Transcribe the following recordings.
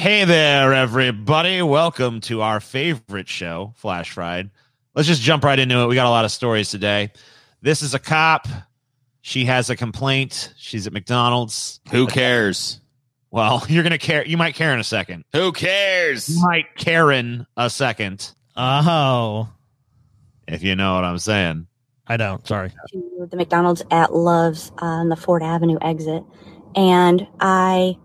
Hey there, everybody. Welcome to our favorite show, Flash Fried. Let's just jump right into it. We got a lot of stories today. This is a cop. She has a complaint. She's at McDonald's. Who cares? Well, you're going to care. You might care in a second. Who cares? You might care in a second. Oh. If you know what I'm saying. I don't. Sorry. To the McDonald's at Love's on the Ford Avenue exit. And I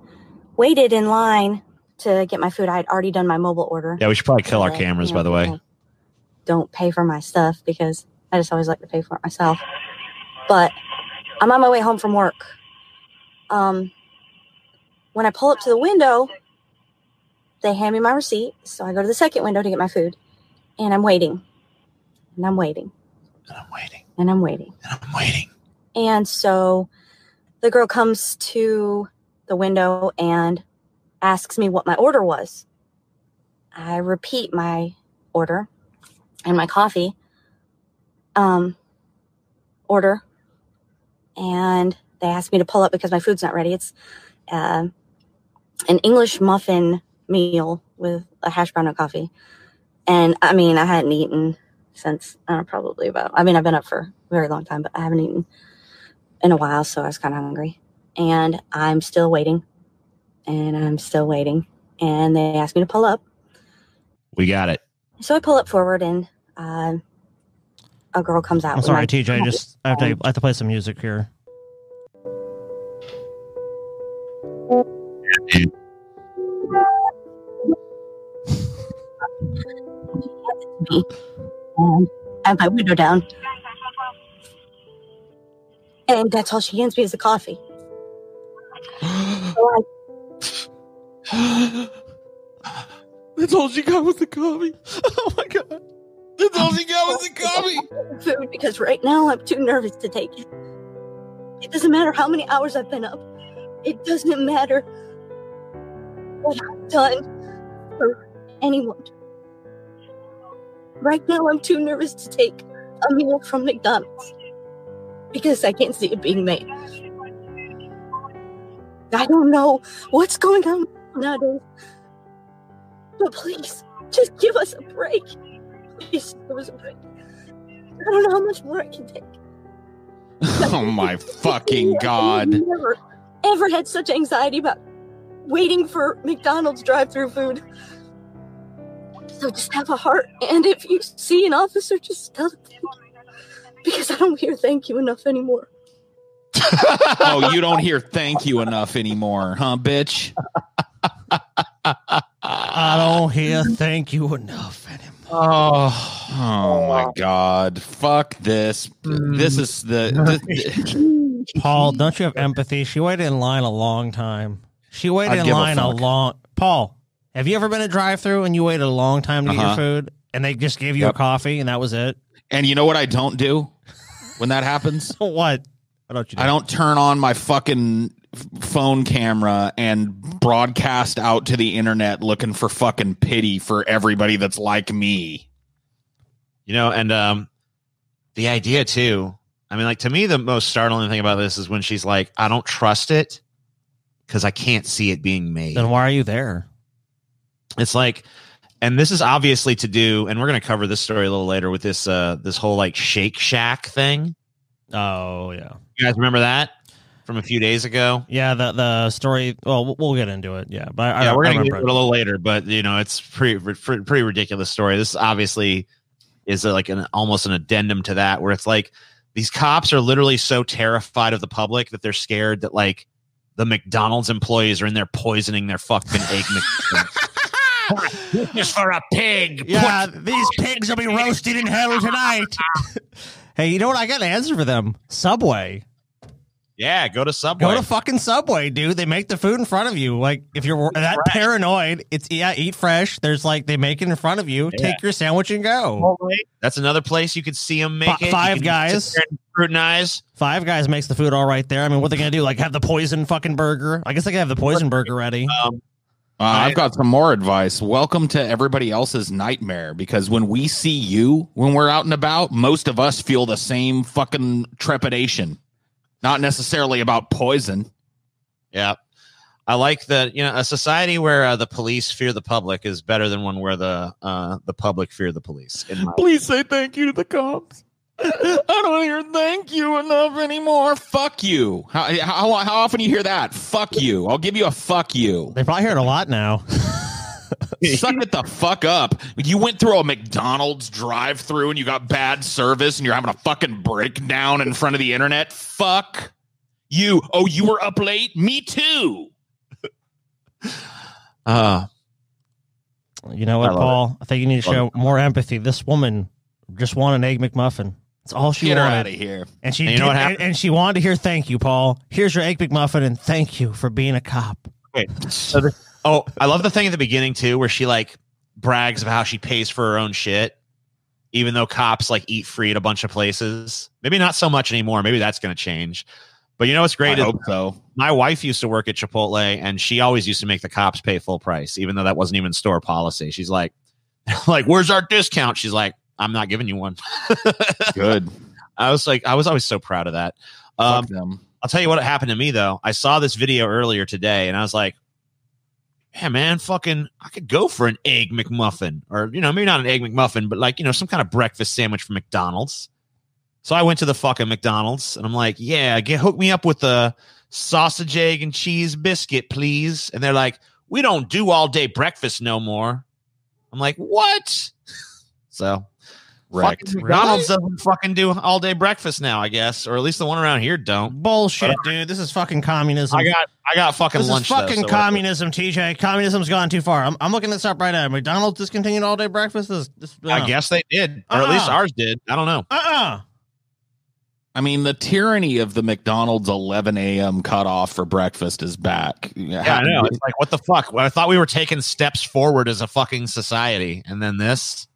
waited in line to get my food. I had already done my mobile order. Yeah, we should probably kill our cameras, by the way. Don't pay for my stuff because I just always like to pay for it myself. But I'm on my way home from work. When I pull up to the window, they hand me my receipt. So I go to the second window to get my food. And I'm waiting. And I'm waiting. And I'm waiting. And I'm waiting. And I'm waiting. And so the girl comes to the window and asks me what my order was. I repeat my order and my coffee order. And they asked me to pull up because my food's not ready. It's an English muffin meal with a hash brown and coffee. And I mean, I hadn't eaten since I've been up for a very long time, but I haven't eaten in a while. So I was kind of hungry and I'm still waiting and I'm still waiting. And they asked me to pull up. We got it. So I pull up forward and a girl comes out. I'm sorry, TJ. I have to play some music here. And I have my window down. And that's all she hands me is the coffee. That's all she got was the coffee. Oh my god. That's all she got was the coffee. Food, because right now I'm too nervous to take it. It doesn't matter how many hours I've been up. It doesn't matter what I've done for anyone. Right now I'm too nervous to take a meal from McDonald's because I can't see it being made. I don't know what's going on nowadays. But please, just give us a break. Please give us a break. I don't know how much more I can take. Oh my fucking god. I've never, ever had such anxiety about waiting for McDonald's drive-thru food. So just have a heart. And if you see an officer, just tell them. Because I don't hear thank you enough anymore. Oh, you don't hear thank you enough anymore, huh, bitch? I don't hear thank you enough anymore. Oh my god. Fuck this. This is Paul, don't you have empathy? She waited in line a long time. She waited in line a long... Paul, have you ever been a drive-thru and you waited a long time to get your food and they just gave you a coffee and that was it? And you know what I don't do when that happens? What? What don't you do? I don't turn on my fucking phone camera and broadcast out to the internet looking for fucking pity for everybody that's like me. You know, and the idea too, I mean, like, to me, the most startling thing about this is when she's like, I don't trust it because I can't see it being made. Then why are you there? It's like, and this is obviously to do, and we're going to cover this story a little later with this this whole like Shake Shack thing. Oh, yeah. You guys remember that from a few days ago? Yeah, the story. Well, we'll get into it. Yeah, but we're going to get into it a little later. But you know, it's pretty ridiculous story. This obviously is like almost an addendum to that, where it's like these cops are literally so terrified of the public that they're scared that like the McDonald's employees are in there poisoning their fucking egg mix. Just for a pig. Yeah, these pigs will be roasted in hell tonight. Hey, you know what? I got an answer for them. Subway. Yeah, go to Subway. Go to fucking Subway, dude. They make the food in front of you. Like, if you're that paranoid, eat fresh. There's like, they make it in front of you. Yeah. Take your sandwich and go. That's another place you could see them make it. Five Guys. Scrutinize. Five Guys makes the food all right there. I mean, what are they going to do? Like, have the poison fucking burger? I guess they can have the poison burger ready. I've got some more advice. Welcome to everybody else's nightmare, because when we see you, when we're out and about, most of us feel the same fucking trepidation. Not necessarily about poison. Yeah. I like that, a society where the police fear the public is better than one where the public fear the police. Please say thank you to the cops. I don't hear thank you enough anymore. Fuck you. How often you hear that? Fuck you. I'll give you a fuck you. They probably hear it a lot now. Suck it the fuck up. You went through a McDonald's drive-through and you got bad service and you're having a fucking breakdown in front of the internet. Fuck you. Oh, you were up late? Me too. You know what, Paul? I think you need to show more empathy. This woman just wanted an Egg McMuffin. That's all she wanted. Get her out of here. And she did, and she wanted to hear thank you, Paul. Here's your Egg McMuffin, and thank you for being a cop. Okay. So I love the thing at the beginning too, where she like brags about how she pays for her own shit, even though cops like eat free at a bunch of places. Maybe not so much anymore. Maybe that's going to change. But you know what's great? I hope so. My wife used to work at Chipotle, and she always used to make the cops pay full price, even though that wasn't even store policy. She's like, where's our discount? She's like, I'm not giving you one. Good. I was always so proud of that. Fuck them. I'll tell you what happened to me though. I saw this video earlier today, and I was like, yeah, man, I could go for an Egg McMuffin, or maybe not an Egg McMuffin, but like some kind of breakfast sandwich from McDonald's. So I went to the fucking McDonald's and I'm like, yeah, hook me up with the sausage, egg, and cheese biscuit, please. And they're like, we don't do all day breakfast no more. I'm like, what? So McDonald's doesn't fucking do all day breakfast now, I guess, or at least the one around here don't. Bullshit, dude. This is fucking communism. I got fucking this lunch. This is fucking communism, TJ. Communism's gone too far. I'm looking this up right now. McDonald's discontinued all day breakfast. I guess they did, or at least ours did. I don't know. I mean, the tyranny of the McDonald's 11 a.m. cutoff for breakfast is back. Yeah, I know. It's like, what the fuck? I thought we were taking steps forward as a fucking society, and then this.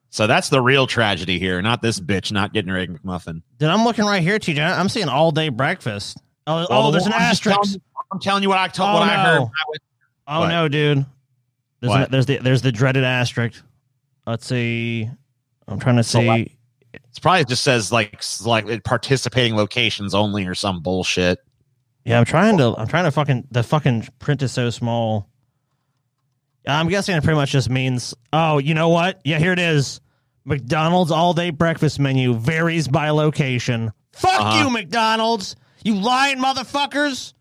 So that's the real tragedy here, not this bitch not getting her Egg McMuffin. Dude, I'm looking right here, TJ. I'm seeing all day breakfast. There's an asterisk. I'm telling you what I told. What I heard. No, dude. There's the dreaded asterisk. Let's see. I'm trying to see. It probably just says like participating locations only or some bullshit. Yeah, I'm trying to fucking print is so small. I'm guessing it pretty much just means, oh, you know what? Yeah, here it is. McDonald's all-day breakfast menu varies by location. Fuck you, McDonald's. You lying motherfuckers.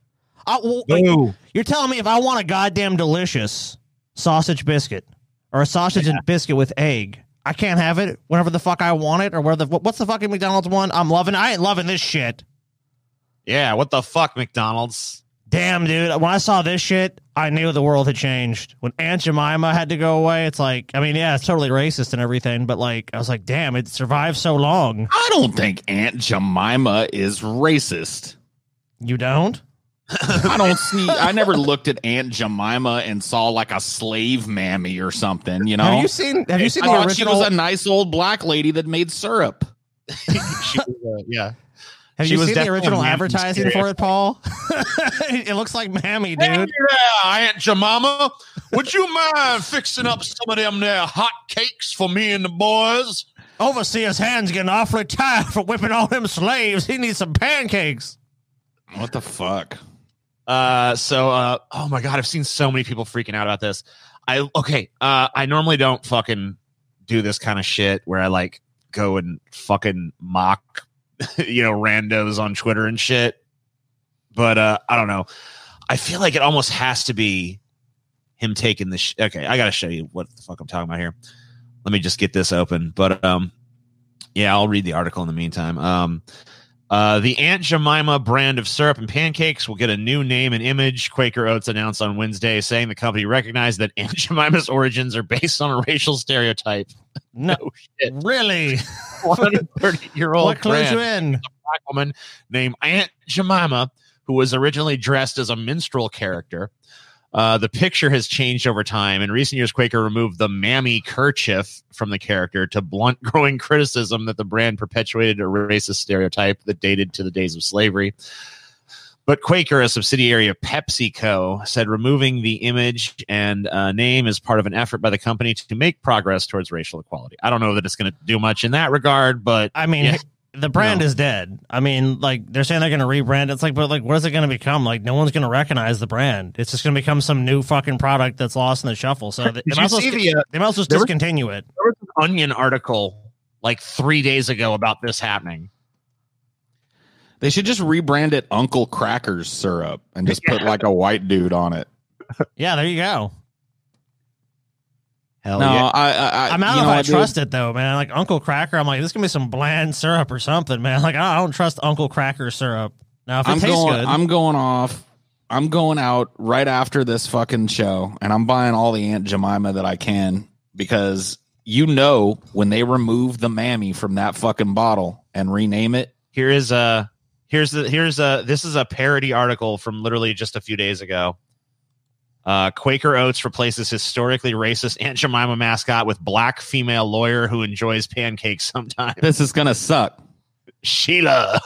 You're telling me if I want a goddamn delicious sausage biscuit or a sausage and biscuit with egg, I can't have it whenever the fuck I want it, or what's the fucking McDonald's one? I ain't loving this shit. Yeah, what the fuck, McDonald's? Damn, dude. When I saw this shit, I knew the world had changed. When Aunt Jemima had to go away, it's like, I mean, yeah, it's totally racist and everything, but like, I was like, damn, it survived so long. I don't think Aunt Jemima is racist. You don't? I never looked at Aunt Jemima and saw like a slave mammy or something, you know? Have you seen the original? She was a nice old black lady that made syrup. Yeah. Have you seen the original advertising for it, Paul? It looks like Mammy, dude. Hey, Aunt Jemima, would you mind fixing up some of them there hot cakes for me and the boys? Overseer's hands getting awfully tired for whipping all them slaves. He needs some pancakes. What the fuck? Oh my God, I've seen so many people freaking out about this. I normally don't fucking do this kind of shit where I like go and fucking mock randos on Twitter and shit. But I don't know. I feel like it almost has to be him taking the okay, I gotta show you what the fuck I'm talking about here. Let me just get this open. But yeah, I'll read the article in the meantime. The Aunt Jemima brand of syrup and pancakes will get a new name and image, Quaker Oats announced on Wednesday, saying the company recognized that Aunt Jemima's origins are based on a racial stereotype. No shit. Really? 130-year-old what clues you in? A black woman named Aunt Jemima, who was originally dressed as a minstrel character. The picture has changed over time. In recent years, Quaker removed the mammy kerchief from the character to blunt growing criticism that the brand perpetuated a racist stereotype that dated to the days of slavery. But Quaker, a subsidiary of PepsiCo, said removing the image and name is part of an effort by the company to make progress towards racial equality. I don't know that it's going to do much in that regard, but I mean, the brand is dead. I mean, like they're saying they're going to rebrand. It's like, but like, what is it going to become? Like, no one's going to recognize the brand. It's just going to become some new fucking product that's lost in the shuffle. So they might as well just discontinue it. There was an Onion article like 3 days ago about this happening. They should just rebrand it Uncle Crackers syrup and just put like a white dude on it. Yeah, there you go. Hell no, yeah. I don't know if I trust it though, man. Like Uncle Cracker, I'm like, this is gonna be some bland syrup or something, man. Like I don't trust Uncle Cracker syrup. Now, if it tastes good, I'm going out right after this fucking show, and I'm buying all the Aunt Jemima that I can, because when they remove the mammy from that fucking bottle and rename it. This is a parody article from literally just a few days ago. Quaker Oats replaces historically racist Aunt Jemima mascot with black female lawyer who enjoys pancakes sometimes. This is gonna suck. Sheila.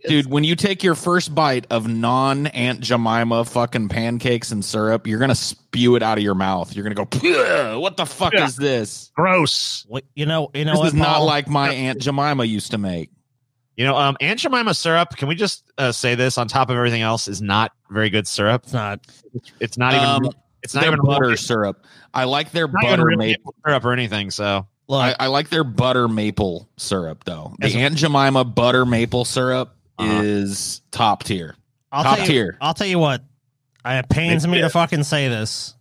Dude, when you take your first bite of non-Aunt Jemima fucking pancakes and syrup, you're gonna spew it out of your mouth. You're gonna go, what the fuck is this? Gross. You know this what, is not like my Aunt Jemima used to make. Aunt Jemima syrup, can we just say this on top of everything else, is not very good syrup. It's not. It's not even. It's not even butter syrup. I like their butter maple syrup or anything. So look, I like their butter maple syrup though. The Aunt Jemima butter maple syrup is top tier. I'll tell you what. It pains me to fucking say this.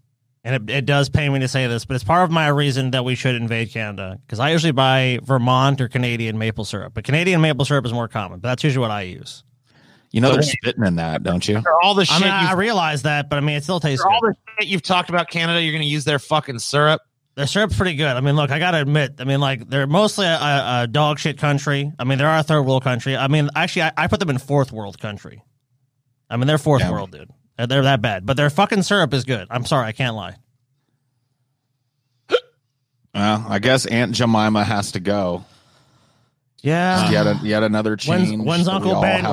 And it does pain me to say this, but it's part of my reason that we should invade Canada. Because I usually buy Vermont or Canadian maple syrup. But Canadian maple syrup is more common. But that's usually what I use. They're spitting in that, don't you? All the shit I realize that, but I mean, it still tastes good. All the shit you've talked about Canada, you're going to use their fucking syrup. Their syrup's pretty good. I mean, look, I got to admit, like, they're mostly a dog shit country. I mean, they're a third world country. I mean, actually, I put them in fourth world country. I mean, they're fourth world, dude. They're that bad. But their fucking syrup is good. I'm sorry, I can't lie. Well, I guess Aunt Jemima has to go. Yeah. Yet another change. When's Uncle Ben?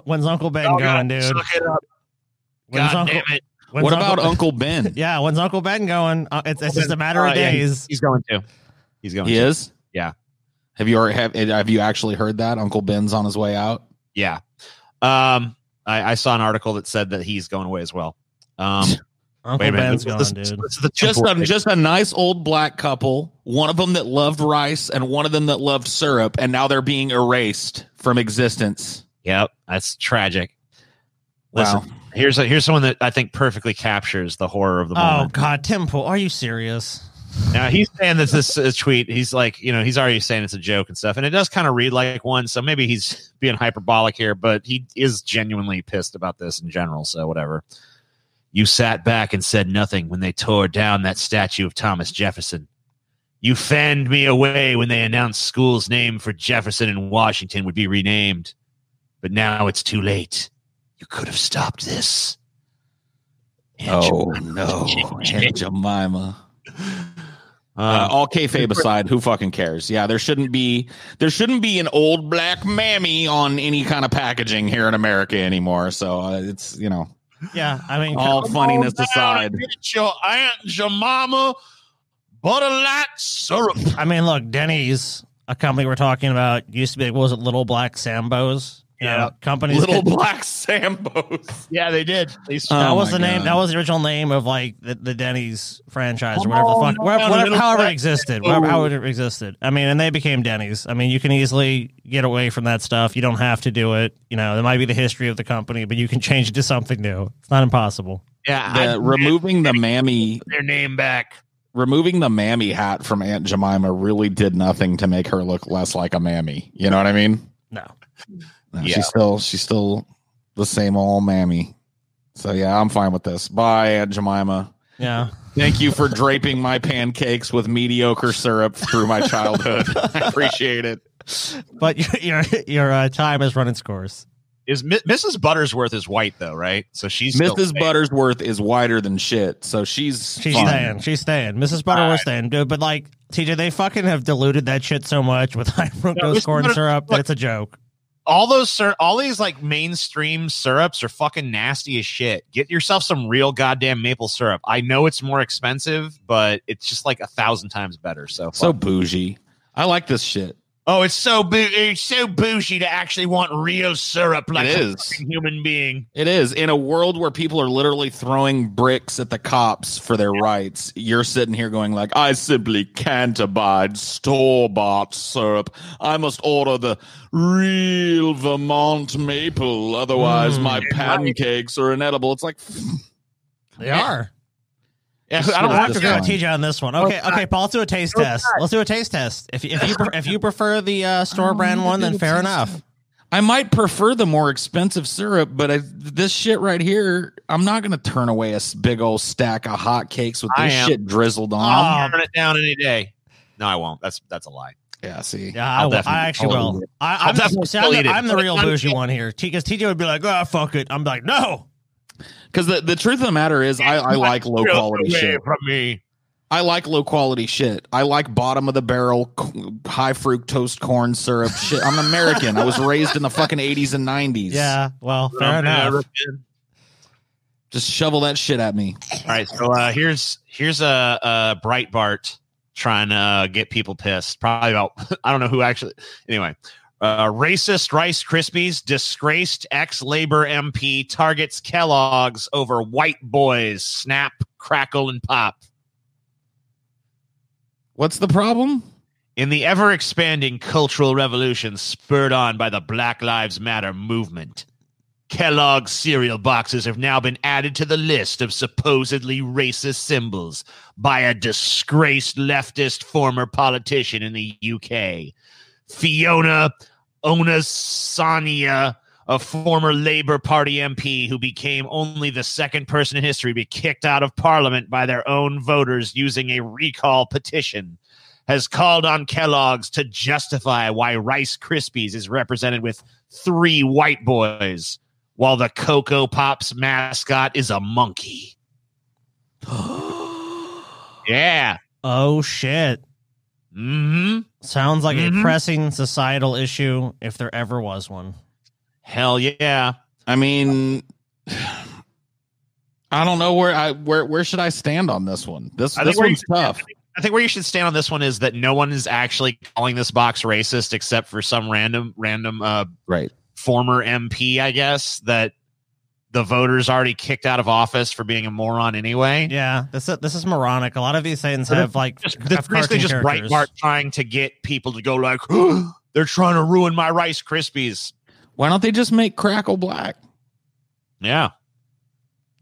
When's Uncle Ben going, dude? Suck it up. God damn it. What about Uncle Ben? Yeah, when's Uncle Ben going? It's just a matter of days. He's going to. He is? Yeah. Have you actually heard that Uncle Ben's on his way out? Yeah. I saw an article that said that he's going away as well. Uncle Ben's gone, dude. Just a nice old black couple, one of them that loved rice and one of them that loved syrup, and now they're being erased from existence. Yep, that's tragic. Wow. Listen, here's someone that I think perfectly captures the horror of the moment. Oh God, Tim Pool, are you serious? Now he's saying that this is a tweet. He's like, he's already saying it's a joke and stuff, and it does kind of read like one. So maybe he's being hyperbolic here, but he is genuinely pissed about this in general. So whatever. You sat back and said nothing when they tore down that statue of Thomas Jefferson. You fanned me away when they announced school's name for Jefferson in Washington would be renamed. But now it's too late. You could have stopped this. No, Aunt Jemima. All kayfabe aside, who fucking cares? Yeah, there shouldn't be an old black mammy on any kind of packaging here in America anymore. So it's Yeah, I mean, all funniness aside, get your Aunt Jemima butter light syrup. I mean, look, Denny's, a company we're talking about, used to be, what was it, Little Black Sambos? Companies. Little Black Sambos. Yeah, they did. That was the name. That was the original name of like the Denny's franchise or whatever the fuck, however it existed. However it existed. I mean, and they became Denny's. I mean, you can easily get away from that stuff. You don't have to do it. There might be the history of the company, but you can change it to something new. It's not impossible. Yeah, removing the mammy, their name back. Removing the mammy hat from Aunt Jemima really did nothing to make her look less like a mammy. You know what I mean? No. Yeah. She's still the same old mammy. So yeah, I'm fine with this. Bye, Aunt Jemima. Yeah. Thank you for draping my pancakes with mediocre syrup through my childhood. I appreciate it. But your time is running scores. Is Mrs. Buttersworth is white though, right? So she's Mrs. Buttersworth is whiter than shit. So she's staying. She's staying. Mrs. Butterworth's staying, dude. But like TJ, they fucking have diluted that shit so much with high fructose corn syrup that it's a joke. All these like mainstream syrups are fucking nasty as shit. Get yourself some real goddamn maple syrup. I know it's more expensive, but it's just like 1,000 times better. So bougie. I like this shit. Oh, it's so bougie to actually want real syrup like It a is. fucking human being. It is. In a world where people are literally throwing bricks at the cops for their rights, you're sitting here going like, I simply can't abide store-bought syrup. I must order the real Vermont maple, otherwise my pancakes are inedible. It's like, They are. Yeah, This I don't shit want is to to go disgusting. TJ on this one. Okay, Paul, let's do a taste test. Let's do a taste test. If you prefer the store brand one, then fair enough. I might prefer the more expensive syrup, but this shit right here, I'm not going to turn away a big old stack of hot cakes with I this am. shit drizzled on. I'll turn it down any day. No, I won't. That's a lie. Yeah, see. Yeah, I'll I actually definitely- will. I'll definitely still eat it. I'm the real But- bougie one here. Because TJ would be like, oh, fuck it. I'm like, no. Because the truth of the matter is, I like low quality shit. From me. I like low quality shit. I like bottom of the barrel, high fructose corn syrup shit. I'm American. I was raised in the fucking 80s and 90s. Yeah, well, fair enough. Just shovel that shit at me. All right, so here's a Breitbart trying to get people pissed. Probably about I don't know who actually. Anyway, racist Rice Krispies disgraced ex-Labor MP targets Kellogg's over white boys snap, crackle, and pop. What's the problem? In the ever-expanding cultural revolution spurred on by the Black Lives Matter movement, Kellogg's cereal boxes have now been added to the list of supposedly racist symbols by a disgraced leftist former politician in the UK. Fiona Onasania, a former Labour Party MP who became only the second person in history to be kicked out of Parliament by their own voters using a recall petition, has called on Kellogg's to justify why Rice Krispies is represented with 3 white boys, while the Cocoa Pops mascot is a monkey. Yeah. Oh, shit. Mm-hmm. Sounds like a pressing societal issue if there ever was one. Hell yeah. I mean, I don't know where should I stand on this one. This one's tough. I think where you should stand on this one is that no one is actually calling this box racist except for some random Right. former MP, I guess, that the voters already kicked out of office for being a moron anyway. Yeah, this is moronic. A lot of these things have like It's have basically cartoon just characters. Breitbart trying to get people to go like, they're trying to ruin my Rice Krispies. Why don't they just make Crackle black? Yeah.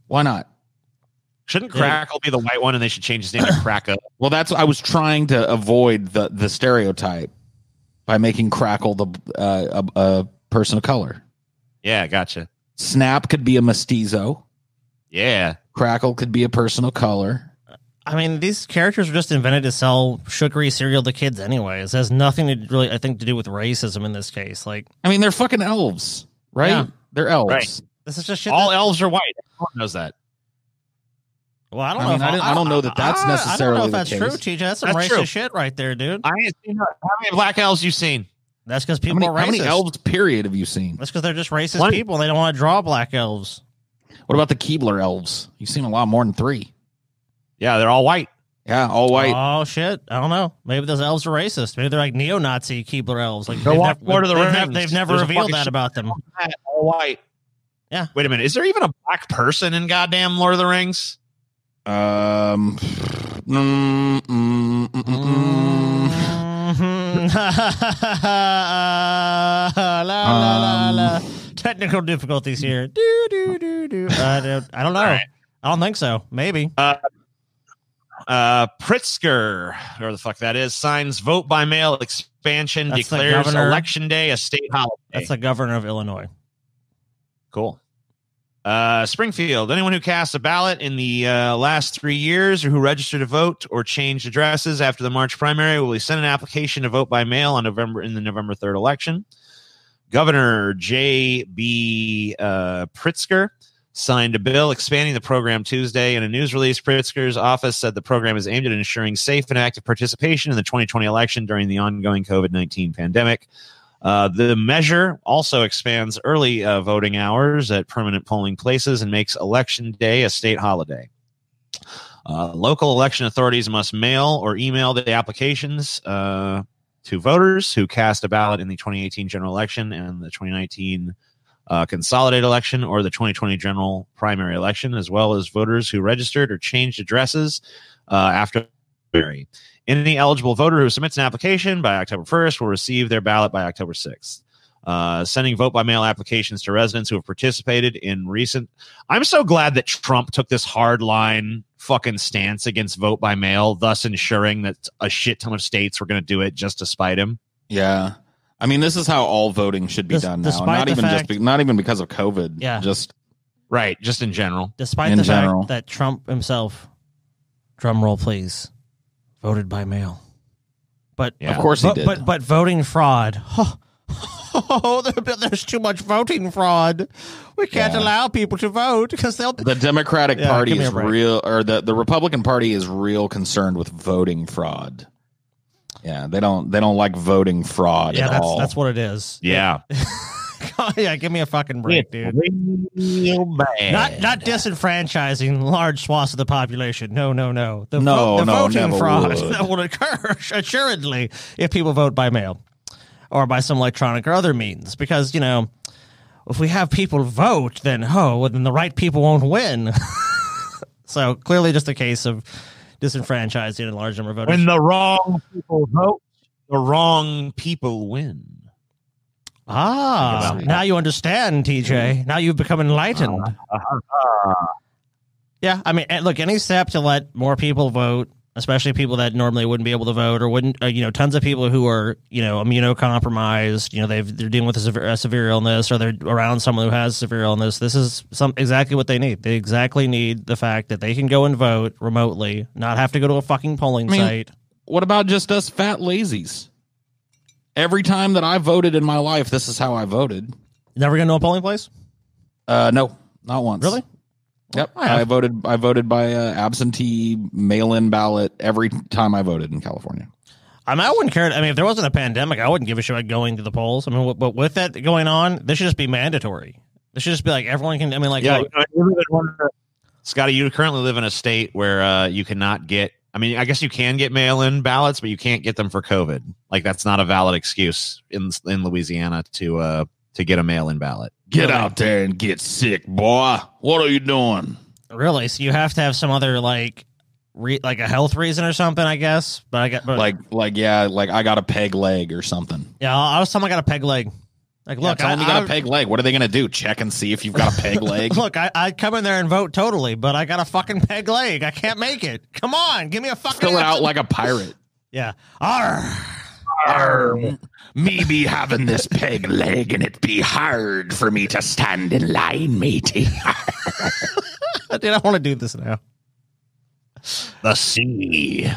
Why not? Shouldn't Crackle be the white one and they should change his name to Cracker? Well, that's I was trying to avoid the stereotype by making Crackle a person of color. Yeah, gotcha. Snap could be a mestizo. Yeah. Crackle could be a person of color. I mean, these characters were just invented to sell sugary cereal to kids anyways. It has nothing to really, I think, to do with racism in this case. Like, I mean, they're fucking elves, right? Yeah. They're elves. Right. this is just shit. All elves are white. Everyone knows that. Well, I don't I know. mean, I don't know that that's necessarily I don't know the if that's case. true, TJ. That's some That's racist true. shit right there, dude. I ain't seen how many black elves you seen? That's because How people many, are racist. how many elves, period, have you seen? That's because they're just racist One. people and they don't want to draw black elves. What about the Keebler elves? You've seen a lot more than 3. Yeah, they're all white. Yeah, all white. Oh shit! I don't know. Maybe those elves are racist. Maybe they're like neo-Nazi Keebler elves. Like Go watch Lord of the Rings. They've never There's a revealed fucking that about them. All white. Yeah. Wait a minute. Is there even a black person in goddamn Lord of the Rings? La, la, la. Technical difficulties here. I don't know. All right. I don't think so. Maybe. Pritzker, whoever the fuck that is, signs vote by mail expansion, That's the declares governor. election day a state holiday. That's the governor of Illinois. Cool. Springfield, anyone who cast a ballot in the last 3 years or who registered to vote or changed addresses after the March primary will be sent an application to vote by mail in the November 3rd election. Governor J.B. Pritzker signed a bill expanding the program Tuesday. In a news release, Pritzker's office said the program is aimed at ensuring safe and active participation in the 2020 election during the ongoing COVID-19 pandemic. The measure also expands early voting hours at permanent polling places and makes Election Day a state holiday. Local election authorities must mail or email the applications to voters who cast a ballot in the 2018 general election and the 2019 consolidated election or the 2020 general primary election, as well as voters who registered or changed addresses after primary. Any eligible voter who submits an application by October 1st will receive their ballot by October 6th. Sending vote by mail applications to residents who have participated in recent. I'm so glad that Trump took this hard line fucking stance against vote by mail, thus ensuring that a shit ton of states were going to do it just to spite him. Yeah. I mean, this is how all voting should be done now. Not even because of COVID. Yeah. Just in general. Despite the fact that Trump himself, drum roll please, voted by mail. But of course he did. But voting fraud. Oh, there's too much voting fraud. We can't allow people to vote because they'll. The Democratic Party is real, or the Republican Party is real concerned with voting fraud. Yeah, they don't like voting fraud at all. That's what it is. Yeah. Yeah, give me a fucking break, dude. Real bad. Not disenfranchising large swaths of the population. No. The voting fraud that will occur assuredly if people vote by mail or by some electronic or other means. Because, if we have people vote, then the right people won't win. So clearly just a case of disenfranchising a large number of voters. When the wrong people vote, the wrong people win. Now you understand, TJ. Now you've become enlightened. Yeah, I mean, look, any step to let more people vote, especially people that normally wouldn't be able to vote or wouldn't, tons of people who are, immunocompromised, they're dealing with a severe illness or they're around someone who has severe illness. This is exactly what they need. They exactly need the fact that they can go and vote remotely, not have to go to a fucking polling site. What about just us fat lazies? Every time that I voted in my life, this is how I voted. Never going to a polling place? No, not once. Really? Yep. I voted by absentee mail-in ballot every time I voted in California. I wouldn't care. I mean, if there wasn't a pandemic, I wouldn't give a shit about going to the polls. I mean, but with that going on, this should just be mandatory. This should just be like everyone can. I mean, like, Scotty, you currently live in a state where you cannot get. I mean, I guess you can get mail-in ballots, but you can't get them for COVID. Like, that's not a valid excuse in Louisiana to get a mail-in ballot. Get out there and get sick, boy. What are you doing? Really? So you have to have some other like a health reason or something, I guess. But I got a peg leg or something. Yeah, I was telling I got a peg leg. Like, look, tell them you got a peg leg. What are they going to do? Check and see if you've got a peg leg? Look, I'd come in there and vote totally, but I got a fucking peg leg. I can't make it. Come on, give me a fucking... Fill it out like a pirate. Yeah. Arr. Me be having this peg leg and it be hard for me to stand in line, matey. Dude, I want to do this now. The sea.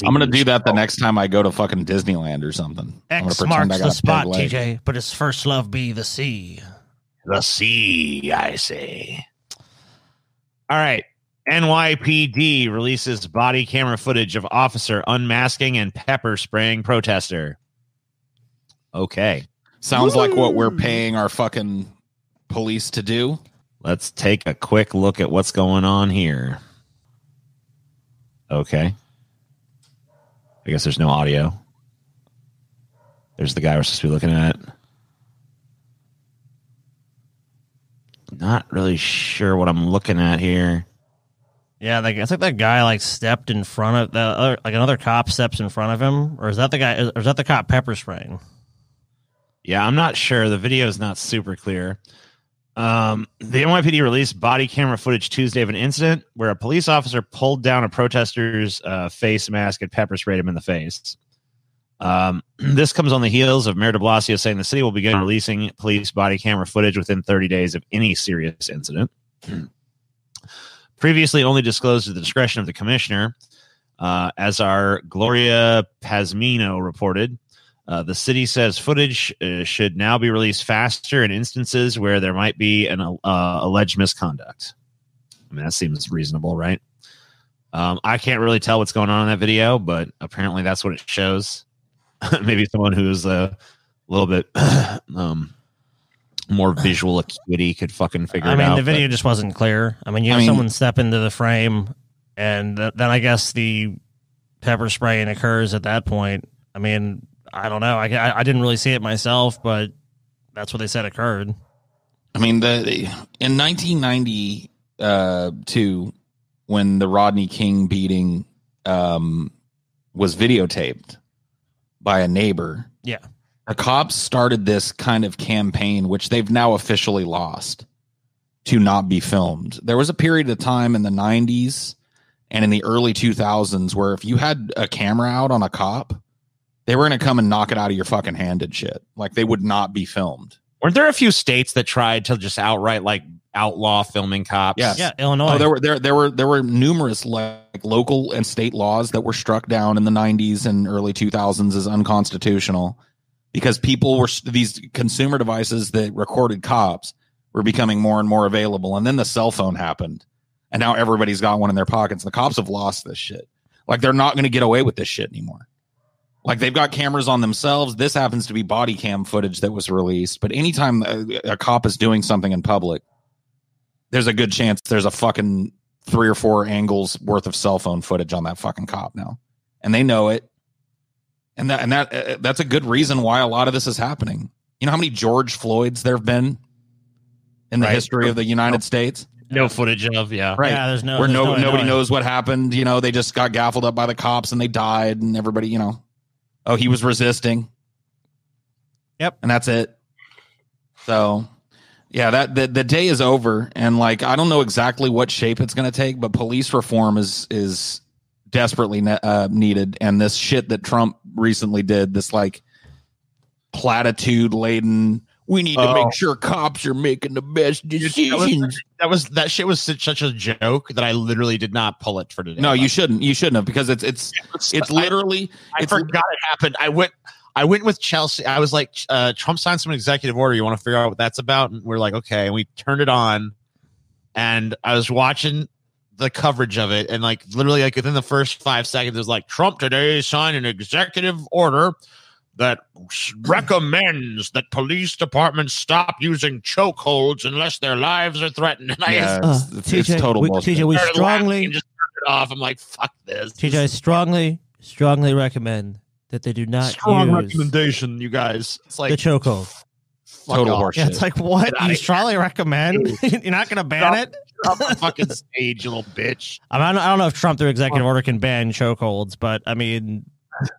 I'm going to do that the next time I go to fucking Disneyland or something. X marks the spot, TJ, but his first love be the sea. The sea, I say. All right. NYPD releases body camera footage of officer unmasking and pepper spraying protester. Okay. Sounds like what we're paying our fucking police to do. Let's take a quick look at what's going on here. Okay. I guess there's no audio. There's the guy we're supposed to be looking at. Not really sure what I'm looking at here. Yeah, it's like that guy stepped in front of the other, another cop steps in front of him, or is that the guy? Or is that the cop pepper spraying? Yeah, I'm not sure. The video is not super clear. The NYPD released body camera footage Tuesday of an incident where a police officer pulled down a protester's face mask and pepper sprayed him in the face. This comes on the heels of Mayor de Blasio saying the city will begin releasing police body camera footage within 30 days of any serious incident. Previously only disclosed at the discretion of the commissioner, as our Gloria Pazmino reported. The city says footage should now be released faster in instances where there might be an alleged misconduct. I mean, that seems reasonable, right? I can't really tell what's going on in that video, but apparently that's what it shows. Maybe someone who's a little bit more visual acuity could fucking figure it out. I mean, the video just wasn't clear. I mean, you have someone step into the frame, and then I guess the pepper spraying occurs at that point. I I mean, I don't know. I didn't really see it myself, but that's what they said occurred. I mean, in 1992, when the Rodney King beating was videotaped by a neighbor, yeah, the cops started this kind of campaign, which they've now officially lost, to not be filmed. There was a period of time in the 90s and in the early 2000s where if you had a camera out on a cop, they were going to come and knock it out of your fucking hand and shit. Like, they would not be filmed. Weren't there a few states that tried to just outright like outlaw filming cops? Yes. Yeah, Illinois. Oh, there were numerous like local and state laws that were struck down in the 90s and early 2000s as unconstitutional because these consumer devices that recorded cops were becoming more and more available. And then the cell phone happened, and now everybody's got one in their pockets. The cops have lost this shit. Like, they're not going to get away with this shit anymore. Like, they've got cameras on themselves. This happens to be body cam footage that was released. But anytime a cop is doing something in public, there's a good chance there's a fucking 3 or 4 angles worth of cell phone footage on that fucking cop now. And they know it. And that's a good reason why a lot of this is happening. You know how many George Floyds there have been in the history of the United States? No footage of, yeah. Right. Yeah, there's no, where there's nobody knows what happened. You know, they just got gaffled up by the cops and they died, and everybody, you know, oh, he was resisting. Yep. And that's it. So, yeah, the day is over. And like, I don't know exactly what shape it's going to take, but police reform is desperately needed. And this shit that Trump recently did, this like platitude laden, we need to make sure cops are making the best decisions. That shit was such a joke that I literally did not pull it for today. No, you shouldn't have, because it's literally. I forgot it happened. I went with Chelsea. I was like, Trump signed some executive order. You want to figure out what that's about? And we're like, okay. And we turned it on, and I was watching the coverage of it, and like literally like within the first 5 seconds, it was like, Trump today signed an executive order that recommends that police departments stop using chokeholds unless their lives are threatened. And it's total bullshit. TJ, we strongly just turned it off. I'm like, fuck this. TJ, strongly recommend that they do not Strong use recommendation, you guys. It's like the chokehold. Total horseshit. Yeah, it's like, what? You strongly recommend? You're not going to ban it? Off the fucking stage, you little bitch. I don't know if Trump through executive order can ban chokeholds, but I mean,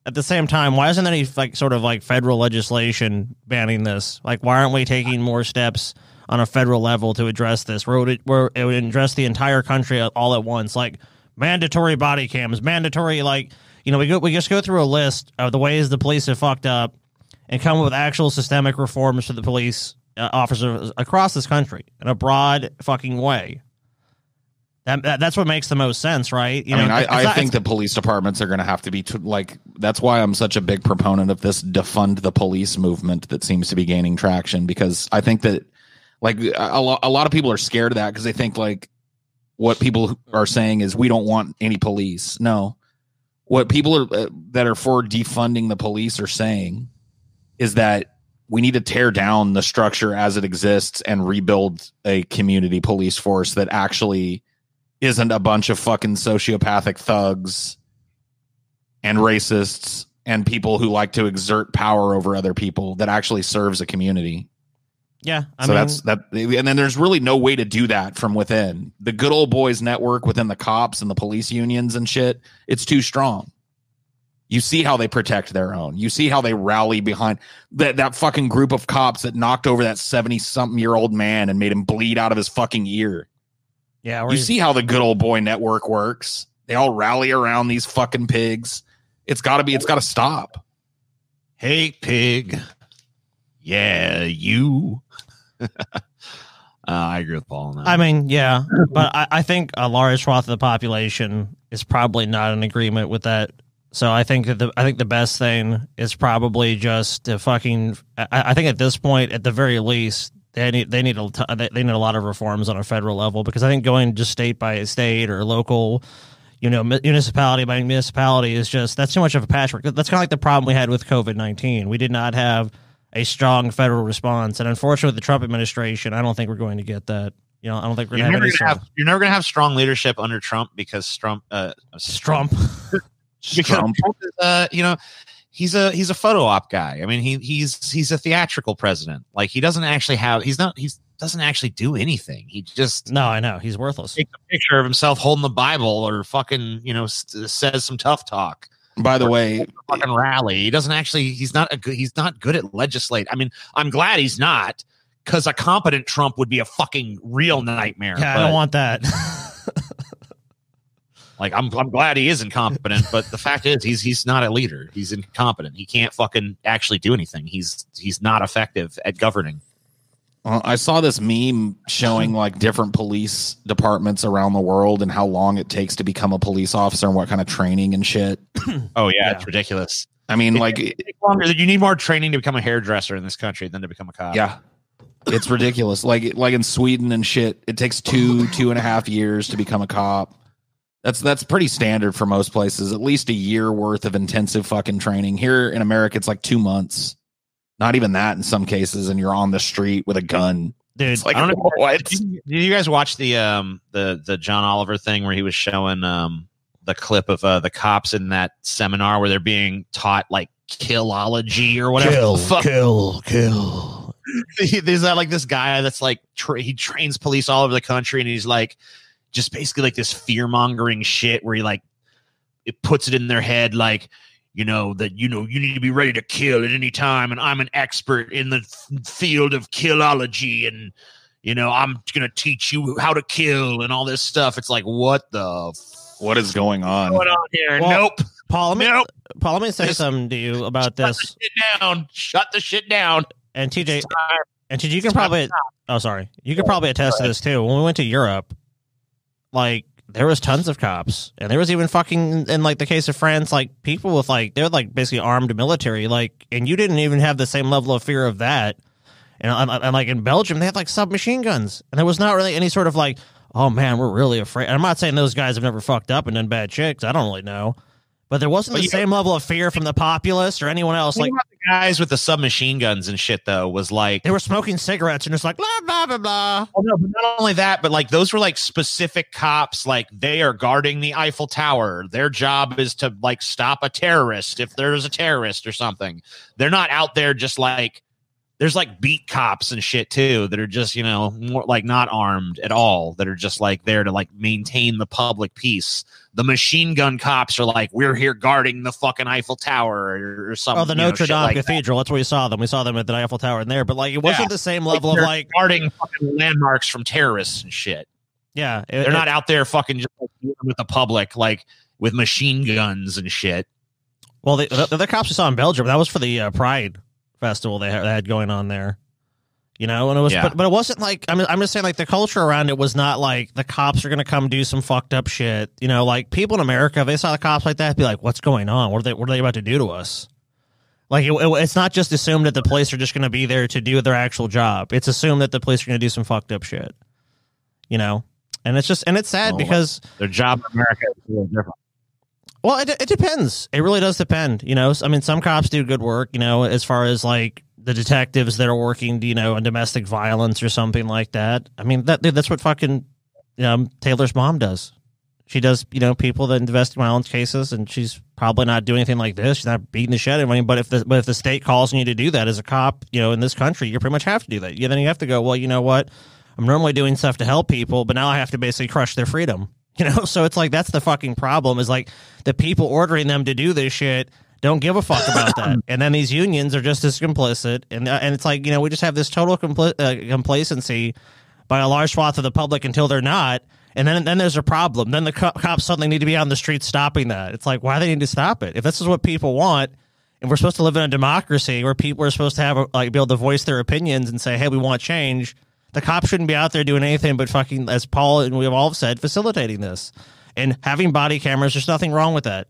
at the same time, why isn't any like sort of like federal legislation banning this? Like, why aren't we taking more steps on a federal level to address this? Where it would address the entire country all at once, like mandatory body cams, mandatory, like, you know, we just go through a list of the ways the police have fucked up and come up with actual systemic reforms for the police officers across this country in a broad fucking way. That's what makes the most sense, right? You know, I think the police departments are going to have to be like, that's why I'm such a big proponent of this defund the police movement that seems to be gaining traction, because I think that like a lot of people are scared of that because they think like what people are saying is we don't want any police. No, what people that are for defunding the police are saying is that we need to tear down the structure as it exists and rebuild a community police force that actually isn't a bunch of fucking sociopathic thugs and racists and people who like to exert power over other people, that actually serves a community. Yeah. That's that. And then there's really no way to do that from within. The good old boys network within the cops and the police unions and shit, it's too strong. You see how they protect their own. You see how they rally behind that fucking group of cops that knocked over that 70-something-year-old man and made him bleed out of his fucking ear. Yeah, you see how the good old boy network works. They all rally around these fucking pigs. It's got to stop. Hey, pig. Yeah, you. I agree with Paul on that. I mean, yeah, but I think a large swath of the population is probably not in agreement with that. So I think that the best thing is probably just to fucking. I think at this point, at the very least, they need a lot of reforms on a federal level, because I think going just state by state or local, you know, municipality by municipality is just, that's too much of a patchwork. That's kind of like the problem we had with COVID-19. We did not have a strong federal response, and unfortunately, with the Trump administration, I don't think we're going to get that. You know, I don't think we're going to have. You're never going to have strong leadership under Trump, because Trump. Trump. Because Trump is, you know, he's a photo op guy. I mean, he's a theatrical president. Like he doesn't actually doesn't actually do anything. He just No, I know he's worthless. takes a picture of himself holding the Bible or fucking says some tough talk. By the way, fucking rally. He doesn't actually. He's not good at legislate. I mean, I'm glad he's not, because a competent Trump would be a fucking real nightmare. Yeah, I don't want that. Like I'm glad he is incompetent, but the fact is he's not a leader. He's incompetent. He can't fucking actually do anything. He's not effective at governing. I saw this meme showing like different police departments around the world and how long it takes to become a police officer and what kind of training and shit. Oh yeah, it's ridiculous. I mean, like you need more training to become a hairdresser in this country than to become a cop. Yeah, it's ridiculous. Like in Sweden and shit, it takes 2.5 years to become a cop. That's pretty standard for most places. At least a year worth of intensive fucking training. Here in America, it's like 2 months. Not even that in some cases, and you're on the street with a gun. Dude, it's like, I don't know. what? Did you guys watch the John Oliver thing where he was showing the clip of the cops in that seminar where they're being taught like killology or whatever? Kill. There's that like this guy that's like he trains police all over the country, and he's like just basically like this fear mongering shit where he like it puts it in their head like, you need to be ready to kill at any time, and I'm an expert in the field of killology, and I'm gonna teach you how to kill and all this stuff. It's like, what is going on? Going on here? Well, Nope. Paul, let me say something to you about this. Shut the shit down. And TJ, you can probably. Oh, sorry. You could probably attest to this too. When we went to Europe, like there was tons of cops, and there was even fucking in like the case of France, like people with like they're like basically armed military, like, and you didn't even have the same level of fear of that. And like in Belgium, they had like submachine guns, and there was not really any sort of like, oh man, we're really afraid. And I'm not saying those guys have never fucked up and done bad shit. I don't really know. But there wasn't the same level of fear from the populace or anyone else. Like the guys with the submachine guns and shit, though, was like they were smoking cigarettes and just like blah blah blah blah. Oh no, but not only that, but like those were like specific cops. Like they are guarding the Eiffel Tower. Their job is to like stop a terrorist if there's a terrorist or something. They're not out there just like there's like beat cops and shit too that are just more like not armed at all. That are just like there to like maintain the public peace. The machine gun cops are like, we're here guarding the fucking Eiffel Tower or something. Oh, the Notre Dame Cathedral. That's where we saw them. We saw them at the Eiffel Tower in there. But like, it wasn't the same level of like guarding fucking landmarks from terrorists and shit. Yeah, they're not out there fucking just like, with the public like with machine guns and shit. Well, the cops we saw in Belgium, that was for the Pride festival they had going on there. And it was, but it wasn't like I'm just saying like the culture around it was not like the cops are gonna come do some fucked up shit. Like people in America, if they saw the cops like that, be like, "What's going on? What are they about to do to us?" Like it's not just assumed that the police are just gonna be there to do their actual job. It's assumed that the police are gonna do some fucked up shit. And it's sad because their job in America is a little different. Well, it depends. It really does depend. I mean, some cops do good work. As far as like the detectives that are working, on domestic violence or something like that. I mean, that's what fucking Taylor's mom does. She does, people that domestic violence cases, and she's probably not doing anything like this. She's not beating the shit out of anybody. But if the state calls on you to do that as a cop, in this country, you pretty much have to do that. Then you have to go, well, you know what? I'm normally doing stuff to help people, but now I have to basically crush their freedom. So it's like that's the fucking problem is like the people ordering them to do this shit don't give a fuck about that. And then these unions are just as complicit. And it's like, we just have this total complacency by a large swath of the public until they're not. And then there's a problem. Then the cops suddenly need to be on the street stopping that. It's like, why do they need to stop it? If this is what people want, and we're supposed to live in a democracy where people are supposed to have be able to voice their opinions and say, hey, we want change. The cops shouldn't be out there doing anything but fucking, as Paul and we've all said, facilitating this. And having body cameras, there's nothing wrong with that.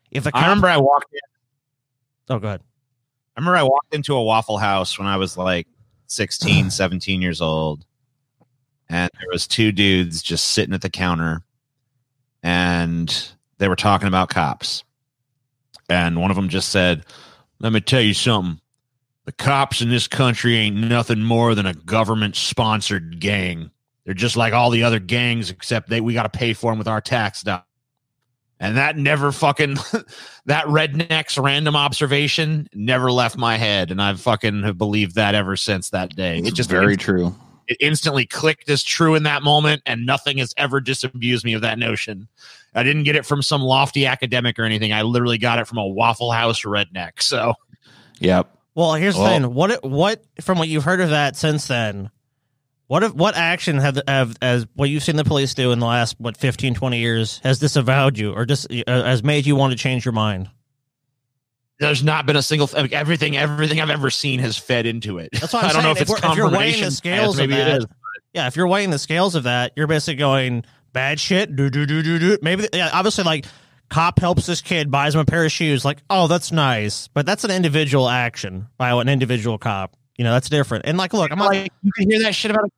If the I remember I walked in. Oh, go ahead. I remember I walked into a Waffle House when I was like 16, 17 years old. And there was two dudes just sitting at the counter. And they were talking about cops. And one of them just said, let me tell you something. The cops in this country ain't nothing more than a government-sponsored gang. They're just like all the other gangs, except we got to pay for them with our tax dollars. And that never fucking that redneck's random observation never left my head, and I've fucking have believed that ever since that day. It's just very true. It instantly clicked as true in that moment, and nothing has ever disabused me of that notion. I didn't get it from some lofty academic or anything. I literally got it from a Waffle House redneck. So, yep. Well, here's the thing. What from what you've heard of that since then? What action have as what you've seen the police do in the last 15, 20 years has disavowed you or just has made you want to change your mind? There's not been a single everything I've ever seen has fed into it. That's what I'm I don't saying. know if it's if you're weighing the confirmation scales bias, of maybe that, it is. yeah, if you're weighing the scales of that, you're basically going bad shit. Do. Maybe obviously like cop helps this kid, buys him a pair of shoes. Like, oh, that's nice, but that's an individual action by an individual cop. You know, that's different. And like, look, I'm like, you can hear that shit about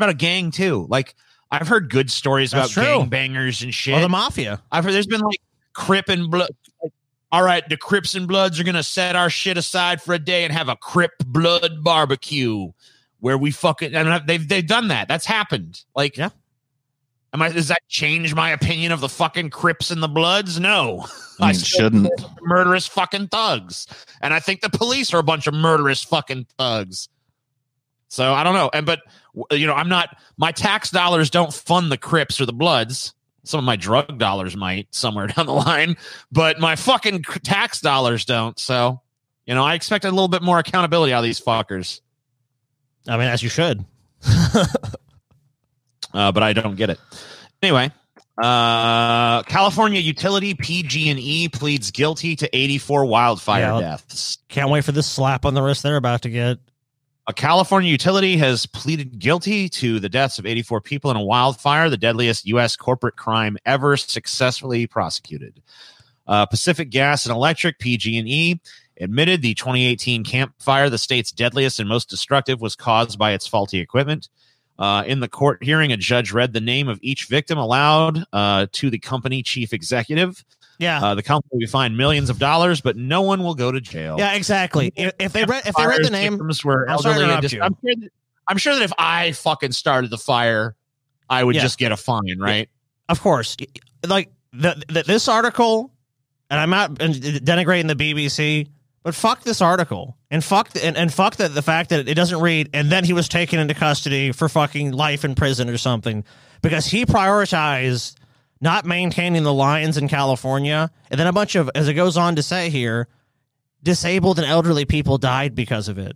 a gang too. Like, I've heard good stories about gang bangers and shit. Or the mafia. I've heard there's been like Crip and Blood. Like, all right, the Crips and Bloods are gonna set our shit aside for a day and have a Crip Blood barbecue where we fucking. I mean, they've done that. That's happened. Like, yeah. Does that change my opinion of the fucking Crips and the Bloods? No. I shouldn't. Murderous fucking thugs. And I think the police are a bunch of murderous fucking thugs. So I don't know. But my tax dollars don't fund the Crips or the Bloods. Some of my drug dollars might somewhere down the line, but my fucking tax dollars don't. So, I expect a little bit more accountability out of these fuckers. I mean, as you should. But I don't get it. Anyway, California utility PG&E pleads guilty to 84 wildfire deaths. Can't wait for this slap on the wrist they're about to get. A California utility has pleaded guilty to the deaths of 84 people in a wildfire, the deadliest U.S. corporate crime ever successfully prosecuted. Pacific Gas and Electric, PG&E, admitted the 2018 Camp Fire, the state's deadliest and most destructive, was caused by its faulty equipment. In the court hearing, a judge read the name of each victim aloud to the company chief executive. Yeah, the company will be fined millions of dollars, but no one will go to jail. Yeah, exactly. If they read the name, were elderly. I'm sure that if I fucking started the fire, I would just get a fine, right? Of course. Like this article, and I'm not denigrating the BBC. But fuck this article, and fuck the fact that it doesn't read, and then he was taken into custody for fucking life in prison or something, because he prioritized not maintaining the lines in California, and then a bunch of, as it goes on to say here, disabled and elderly people died because of it.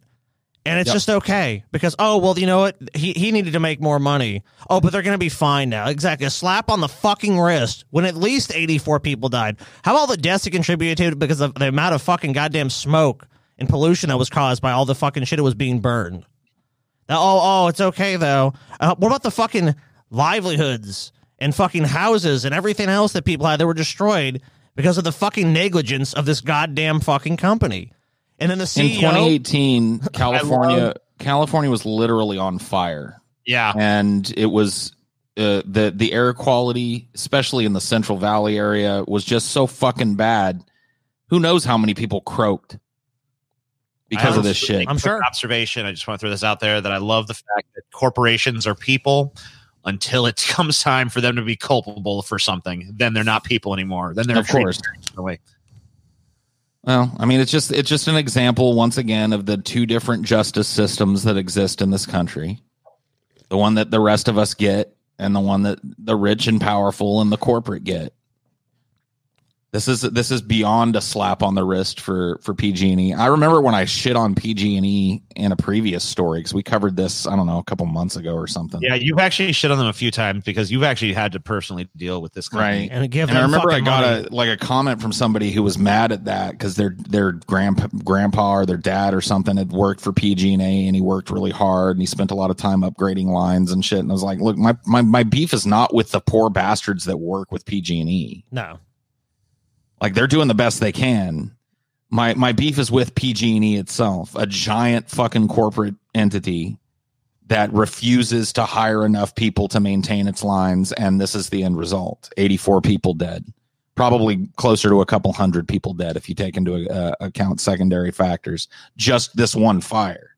And it's just okay, because, oh, well, you know what? He needed to make more money. Oh, but they're going to be fine now. Exactly. A slap on the fucking wrist when at least 84 people died. How about all the deaths it contributed to because of the amount of fucking goddamn smoke and pollution that was caused by all the fucking shit that was being burned? Now, it's okay, though. What about the fucking livelihoods and fucking houses and everything else that people had that were destroyed because of the fucking negligence of this goddamn fucking company? And then the CEO, in 2018, California was literally on fire. Yeah, and it was the air quality, especially in the Central Valley area, was just so fucking bad. Who knows how many people croaked because of this shit? I'm sure. Observation. I just want to throw this out there that I love the fact that corporations are people until it comes time for them to be culpable for something. Then they're not people anymore. Then they're of course. Well, I mean, it's just an example, once again, of the two different justice systems that exist in this country. The one that the rest of us get and the one that the rich and powerful and the corporate get. This is beyond a slap on the wrist for PG&E. I remember when I shit on PG&E in a previous story because we covered this, I don't know, a couple months ago or something. Yeah, you've actually shit on them a few times because you've actually had to personally deal with this company. Right. And I remember I got a comment from somebody who was mad at that because their grandpa or their dad or something had worked for PG&E and he worked really hard and he spent a lot of time upgrading lines and shit. And I was like, look, my beef is not with the poor bastards that work with PG&E. No. Like, they're doing the best they can. My beef is with PG&E itself, a giant fucking corporate entity that refuses to hire enough people to maintain its lines, and this is the end result. 84 people dead. Probably closer to a couple hundred people dead if you take into account secondary factors. Just this one fire.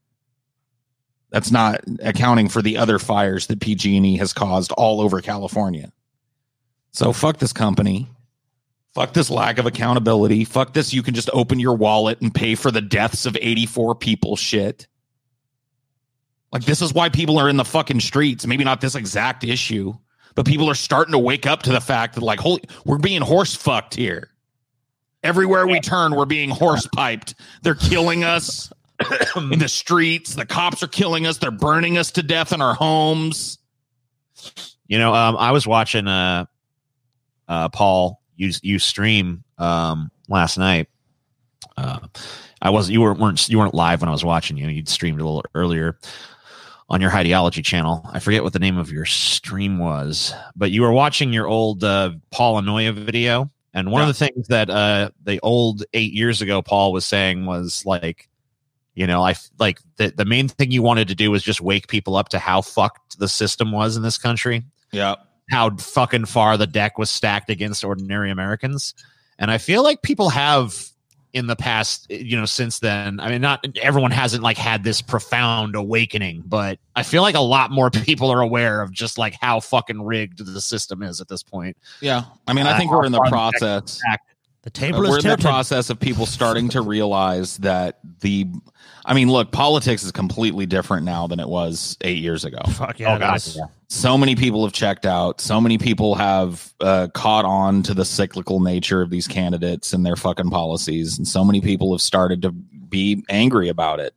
That's not accounting for the other fires that PG&E has caused all over California. So fuck this company. Fuck this lack of accountability. Fuck this. You can just open your wallet and pay for the deaths of 84 people shit. Like, this is why people are in the fucking streets. Maybe not this exact issue, but people are starting to wake up to the fact that, like, holy, we're being horse fucked here. Everywhere we turn, we're being horse piped. They're killing us in the streets. The cops are killing us. They're burning us to death in our homes. You know, I was watching Paul you stream last night. You weren't live when I was watching you. You'd streamed a little earlier on your Ideology channel. I forget what the name of your stream was, but you were watching your old Paul Anoia video. And one of the things that the old 8 years ago Paul was saying was like, you know, the main thing you wanted to do was just wake people up to how fucked the system was in this country. Yeah. How fucking far the deck was stacked against ordinary Americans. And I feel like people have in the past, you know, since then, I mean, not everyone hasn't like had this profound awakening, but I feel like a lot more people are aware of just like how fucking rigged the system is at this point. Yeah. I mean, I think we're in the process. The table is we're in tilted. the process of people starting to realize that I mean, look, politics is completely different now than it was 8 years ago. Fuck yeah. Oh, God. So many people have checked out. So many people have caught on to the cyclical nature of these candidates and their fucking policies. And so many people have started to be angry about it.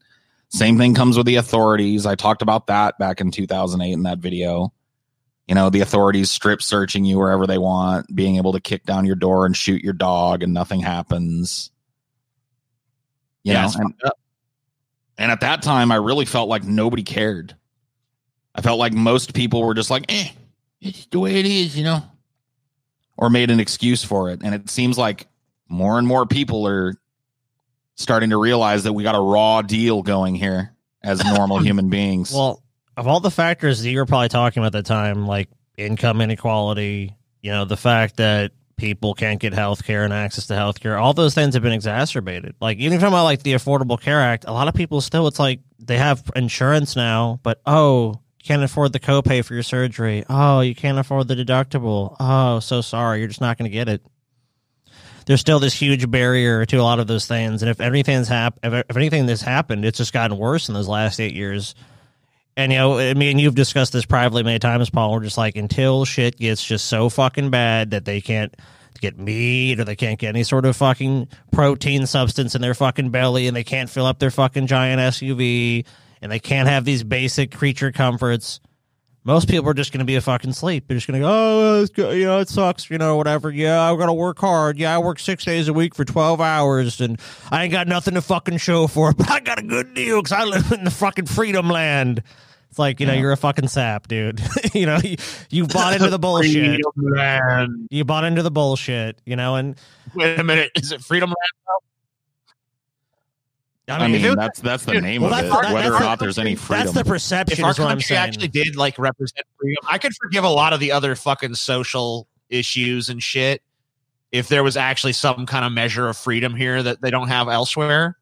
Same thing comes with the authorities. I talked about that back in 2008 in that video. You know, the authorities strip searching you wherever they want, being able to kick down your door and shoot your dog and nothing happens. You know, and at that time, I really felt like nobody cared. I felt like most people were just like, it's the way it is, you know, or made an excuse for it. And it seems like more and more people are starting to realize that we got a raw deal going here as normal human beings. Well, of all the factors that you were probably talking about at the time, like income inequality, you know, the fact that people can't get health care and access to health care, all those things have been exacerbated. Like, even talking about like the Affordable Care Act, a lot of people still, it's like they have insurance now, but you can't afford the copay for your surgery. Oh, you can't afford the deductible. Oh, so sorry, you're just not going to get it. There's still this huge barrier to a lot of those things, and if anything that's happened, it's just gotten worse in those last 8 years. And, you know, I mean, you've discussed this privately many times, Paul. We're just like, until shit gets just so fucking bad that they can't get meat or they can't get any sort of fucking protein substance in their fucking belly and they can't fill up their fucking giant SUV and they can't have these basic creature comforts, most people are just going to be a fucking sleep. They're just going to go, you know, it sucks, you know, whatever. Yeah, I got to work hard. Yeah, I work 6 days a week for 12 hours, and I ain't got nothing to fucking show for it, but I got a good deal because I live in the fucking freedom land. It's like, you know, you're a fucking sap, dude. You know, you bought into the bullshit. You bought into the bullshit, you know, and... Wait a minute. Is it freedom land, though? I mean, that's the name of it. Whether or not there's any freedom, that's the perception. If our country actually did like represent freedom, I could forgive a lot of the other fucking social issues and shit if there was actually some kind of measure of freedom here that they don't have elsewhere.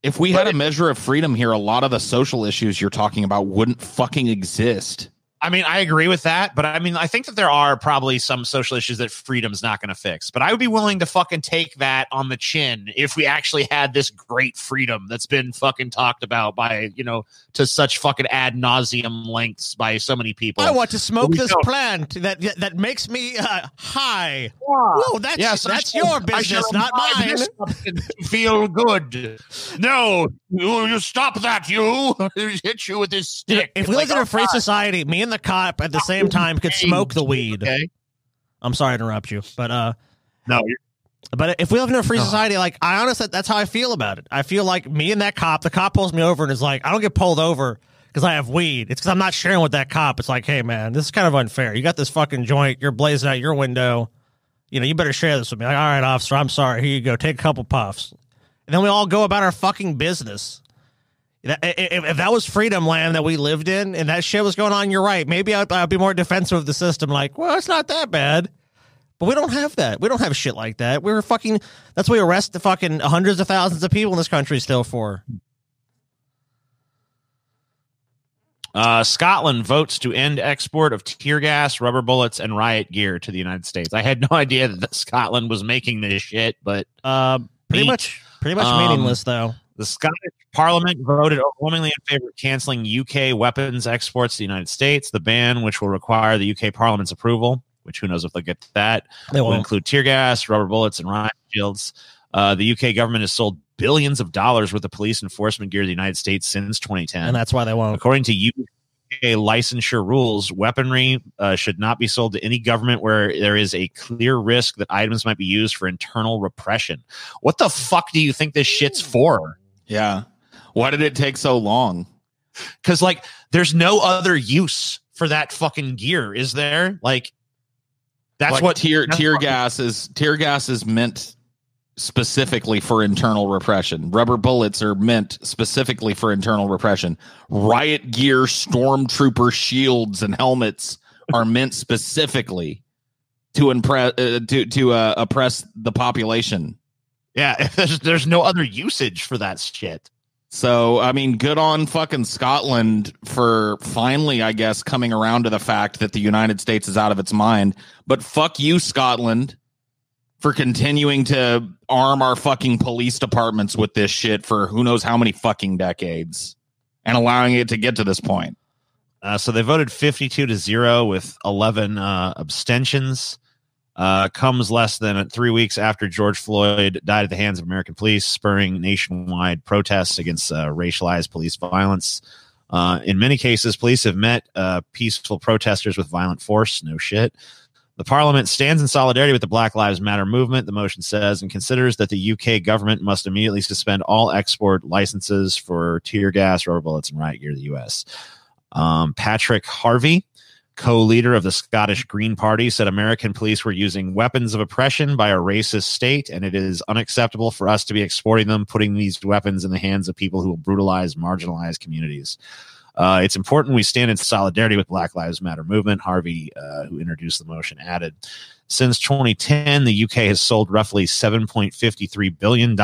If we had a measure of freedom here, a lot of the social issues you're talking about wouldn't fucking exist. I mean, I agree with that, but I mean, I think that there are probably some social issues that freedom's not going to fix. But I would be willing to fucking take that on the chin if we actually had this great freedom that's been fucking talked about by, you know, to such fucking ad nauseum lengths by so many people. I want to smoke this plant that makes me high. Whoa, that's your business, not mine. Feel good. No, you stop that. You hit you with this stick. If we lived in a free society, me and the cop at the same time could smoke the weed. Okay. I'm sorry to interrupt you, but no. But if we live in a free society, like, I honestly, that's how I feel about it. I feel like me and that cop, the cop pulls me over and is like, I don't get pulled over because I have weed. It's because I'm not sharing with that cop. It's like, hey man, this is kind of unfair. You got this fucking joint, you're blazing out your window. You know, you better share this with me. Like, all right, officer, I'm sorry. Here you go. Take a couple puffs. And then we all go about our fucking business. If that was freedom land that we lived in and that shit was going on, you're right. Maybe I'd be more defensive of the system. Like, well, it's not that bad. But we don't have that. We don't have shit like that. That's what we arrest the fucking hundreds of thousands of people in this country still for. Scotland votes to end export of tear gas, rubber bullets, and riot gear to the United States. I had no idea that Scotland was making this shit, but pretty much meaningless though. The Scottish Parliament voted overwhelmingly in favor of canceling UK weapons exports to the United States. The ban, which will require the UK Parliament's approval, which who knows if they'll get to that, will include tear gas, rubber bullets, and riot shields. The UK government has sold billions of dollars worth of police enforcement gear to the United States since 2010. And that's why they won't. According to UK licensure rules, weaponry should not be sold to any government where there is a clear risk that items might be used for internal repression. What the fuck do you think this shit's for? Yeah. Why did it take so long? Because, like, there's no other use for that fucking gear, is there? Like, that's like what tear gas is meant specifically for internal repression. Rubber bullets are meant specifically for internal repression. Riot gear, stormtrooper shields, and helmets are meant specifically to oppress the population. Yeah, there's no other usage for that shit. So, I mean, good on fucking Scotland for finally, I guess, coming around to the fact that the United States is out of its mind. But fuck you, Scotland, for continuing to arm our fucking police departments with this shit for who knows how many fucking decades and allowing it to get to this point. So they voted 52-0 with 11 abstentions. Comes less than 3 weeks after George Floyd died at the hands of American police, spurring nationwide protests against racialized police violence. In many cases, police have met peaceful protesters with violent force. No shit. The Parliament stands in solidarity with the Black Lives Matter movement, the motion says, and considers that the UK government must immediately suspend all export licenses for tear gas, rubber bullets, and riot gear to the US. Patrick Harvey, co-leader of the Scottish Green Party, said American police were using weapons of oppression by a racist state, and it is unacceptable for us to be exporting them, putting these weapons in the hands of people who will brutalize marginalized communities. It's important we stand in solidarity with Black Lives Matter movement, Harvey, who introduced the motion, added. Since 2010, the UK has sold roughly $7.53 billion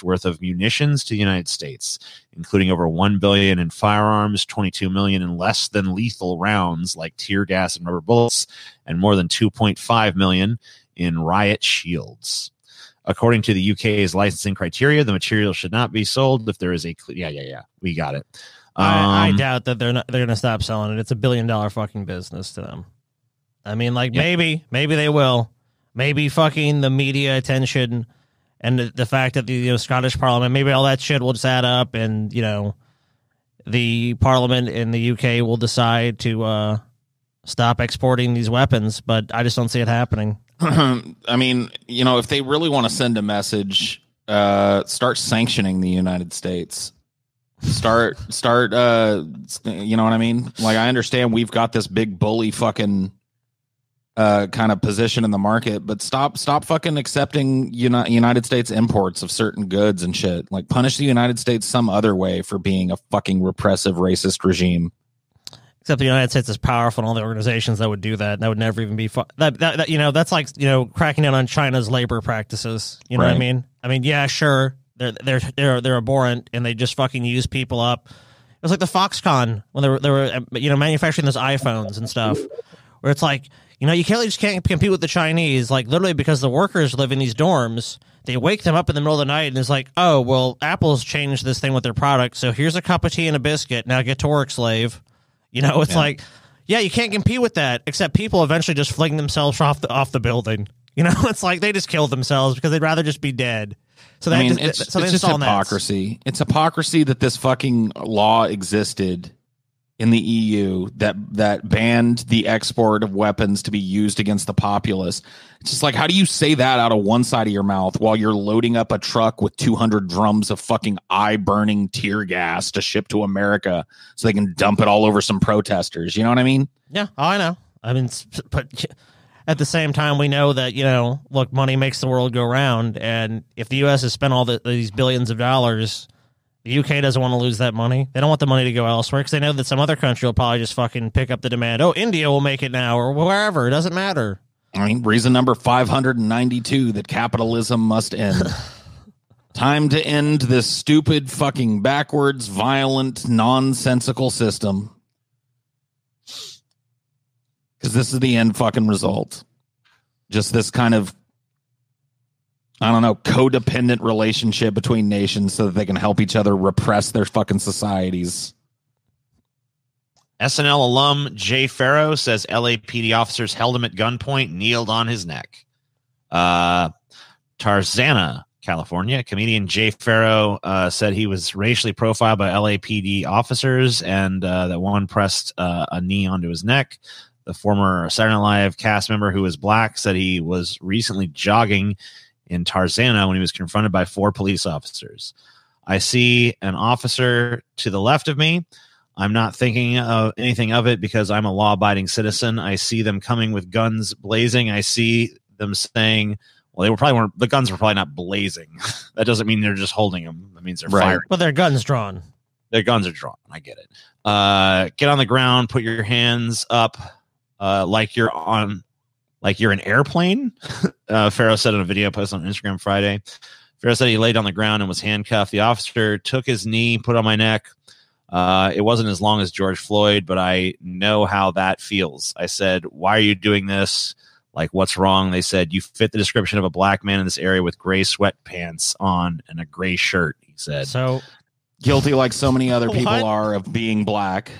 worth of munitions to the United States, including over $1 billion in firearms, $22 million in less than lethal rounds like tear gas and rubber bullets, and more than $2.5 million in riot shields. According to the UK's licensing criteria, the material should not be sold if there is a we got it. I doubt that they're going to stop selling it. It's $1 billion fucking business to them. I mean, like, maybe they will. Maybe fucking the media attention and the fact that the Scottish Parliament, maybe all that shit will just add up, and the Parliament in the UK will decide to stop exporting these weapons. But I just don't see it happening. I mean, if they really want to send a message, start sanctioning the United States. Start you know what I mean? Like, I understand we've got this big bully fucking kind of position in the market, but stop fucking accepting United States imports of certain goods and shit. Like, punish the United States some other way for being a fucking repressive racist regime. Except the United States is powerful, and all the organizations that would do that would never even be that's like cracking down on China's labor practices. You know what I mean? I mean, yeah, sure. They're abhorrent, and they just fucking use people up. It was like the Foxconn when they were manufacturing those iPhones and stuff, where it's like, you just can't compete with the Chinese, like, literally because the workers live in these dorms. They wake them up in the middle of the night, and it's like, oh, well, Apple's changed this thing with their product, so here's a cup of tea and a biscuit. Now get to work, slave. It's like, yeah, you can't compete with that, except people eventually just fling themselves off the building. It's like they just killed themselves because they'd rather just be dead. So it's just hypocrisy. It's hypocrisy that this fucking law existed in the EU that banned the export of weapons to be used against the populace. It's just like, how do you say that out of one side of your mouth while you're loading up a truck with 200 drums of fucking eye-burning tear gas to ship to America so they can dump it all over some protesters? You know what I mean? Yeah, I know. I mean, but at the same time, we know that, look, money makes the world go round. And if the U.S. has spent all these billions of dollars, the UK doesn't want to lose that money. They don't want the money to go elsewhere because they know that some other country will probably just fucking pick up the demand. Oh, India will make it now, or wherever. It doesn't matter. I mean, reason number 592 that capitalism must end. Time to end this stupid, fucking backwards, violent, nonsensical system. Because this is the end fucking result. Just this kind of, I don't know, codependent relationship between nations so that they can help each other repress their fucking societies. SNL alum Jay Pharoah says LAPD officers held him at gunpoint, kneeled on his neck. Tarzana, California, comedian Jay Pharoah said he was racially profiled by LAPD officers and that one pressed a knee onto his neck. The former Saturday Night Live cast member who was black said he was recently jogging in Tarzana when he was confronted by 4 police officers. I see an officer to the left of me. I'm not thinking of anything of it because I'm a law-abiding citizen. I see them coming with guns blazing. I see them saying, well, the guns were probably not blazing. That doesn't mean they're just holding them. That means they're firing. Well, their guns drawn. Their guns are drawn. I get it. Get on the ground, put your hands up like you're an airplane. Pharoah said in a video post on Instagram Friday. Pharoah said he laid on the ground and was handcuffed. The officer took his knee, put it on my neck. It wasn't as long as George Floyd, but I know how that feels. I said, why are you doing this? Like, what's wrong? They said, you fit the description of a black man in this area with gray sweatpants on and a gray shirt, he said. So guilty like so many other people are of being black.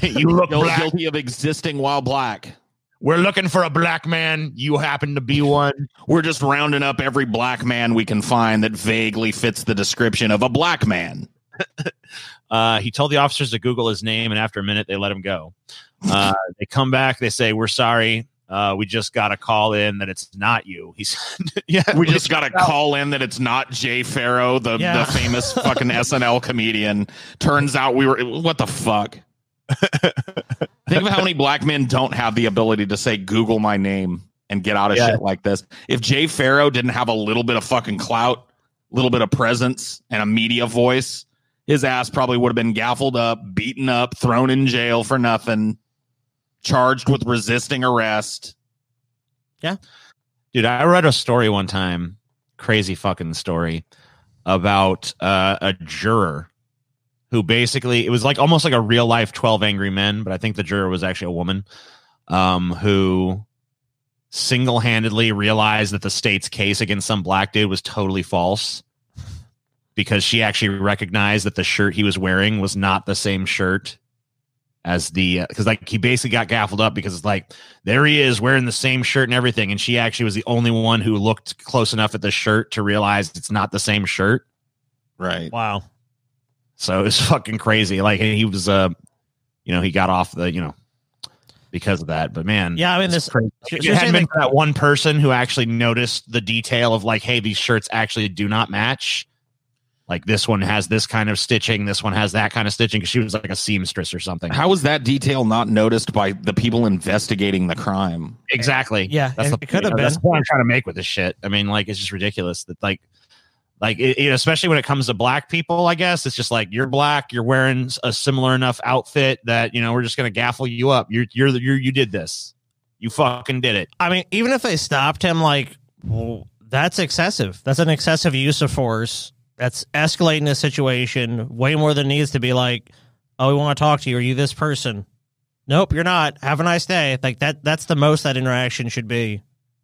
You look black. Guilty of existing while black. We're looking for a black man. You happen to be one. We're just rounding up every black man we can find that vaguely fits the description of a black man. He told the officers to Google his name, and after a minute, they let him go. They come back. They say, we're sorry. We just got a call in that it's not you. He said, yeah, we just got a call in that it's not Jay Pharoah, the famous fucking SNL comedian. Turns out what the fuck? Think of how many black men don't have the ability to say, Google my name and get out of shit like this. If Jay Pharoah didn't have a little bit of fucking clout, a little bit of presence and a media voice, his ass probably would have been gaffled up, beaten up, thrown in jail for nothing, charged with resisting arrest. Yeah. Dude, I read a story one time, crazy fucking story, about a juror who basically, it was like almost like a real life 12 Angry Men, but I think the juror was actually a woman who single-handedly realized that the state's case against some black dude was totally false because she actually recognized that the shirt he was wearing was not the same shirt as because like he basically got gaffled up because it's like, there he is wearing the same shirt and everything, and she actually was the only one who looked close enough at the shirt to realize it's not the same shirt. Right. Wow. So it was fucking crazy. Like, he was he got off the because of that. But man, yeah, I mean, this it hadn't been for that one person who actually noticed the detail of like, hey, these shirts actually do not match. Like, this one has this kind of stitching, this one has that kind of stitching, because she was like a seamstress or something. How was that detail not noticed by the people investigating the crime? Exactly. Yeah, that's it could have been. That's the point I'm trying to make with this shit. I mean, like, it's just ridiculous that especially when it comes to black people, I guess it's just like, you're black, you're wearing a similar enough outfit that we're just gonna gaffle you up. You did this. You fucking did it. I mean, even if they stopped him, like, well, that's excessive. That's an excessive use of force. That's escalating the situation way more than needs to be. Like, oh, we want to talk to you. Are you this person? Nope, you're not. Have a nice day. Like, that's the most that interaction should be.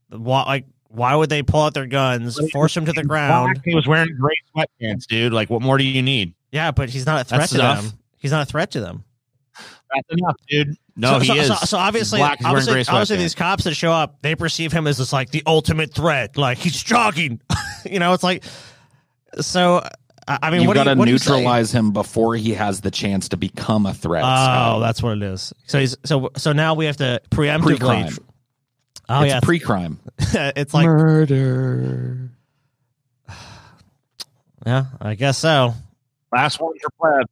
Why would they pull out their guns, force him to the ground? He was wearing gray sweatpants, dude. Like, what more do you need? Yeah, but he's not a threat to them. He's not a threat to them. That's enough, dude. No, he is. So obviously, these cops that show up, they perceive him as this, like, the ultimate threat. Like, he's jogging. It's like, so, I mean, you've got to neutralize him before he has the chance to become a threat. Oh, that's what it is. So now we have to preemptively. Pre-crime. Oh, it's pre-crime. It's like murder. Yeah, I guess so. Last one for pleb.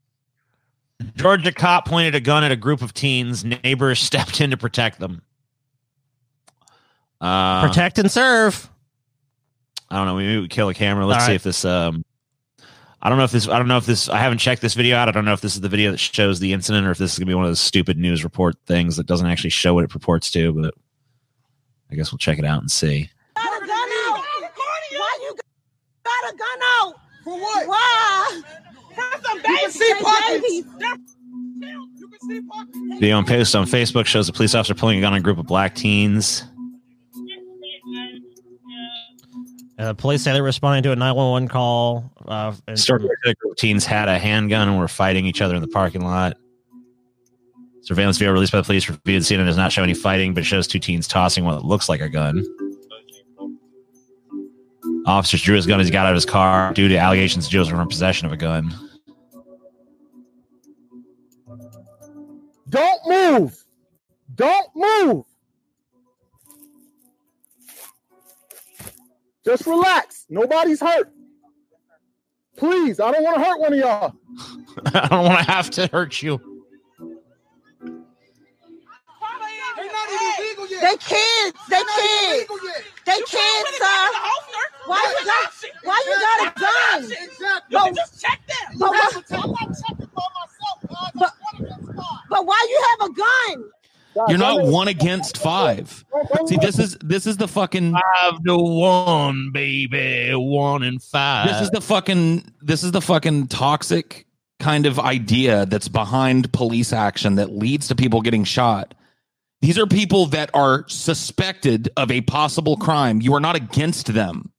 Georgia cop pointed a gun at a group of teens. Neighbors stepped in to protect them. Protect and serve. I don't know. Maybe we kill a camera. Let's see if this. I don't know if this. I haven't checked this video out. I don't know if this is the video that shows the incident or if this is gonna be one of those stupid news report things that doesn't actually show what it purports to. But I guess we'll check it out and see. Got a gun out. Why you got a gun out? For what? Why? There's some babies. You can see pockets. You can Video post on Facebook shows a police officer pulling a gun on a group of black teens. The police say they're responding to a 911 call. Story a group of teens had a handgun and were fighting each other in the parking lot. Surveillance video released by the police reviewed the scene and does not show any fighting, but shows two teens tossing what looks like a gun. Officers drew his gun as he got out of his car due to allegations Joe's were in possession of a gun. Don't move. Don't move. Just relax. Nobody's hurt. Please, I don't want to hurt one of y'all. I don't want to have to hurt you. They kids. They kids. They kids, sir. Why you got a gun? Exactly. Just check them. I'm not checking for myself. But why you have a gun? You're not 1 against 5. See, this is the fucking 5-1, baby. 1 and 5. This is the fucking toxic kind of idea that's behind police action that leads to people getting shot. These are people that are suspected of a possible crime. You are not against them.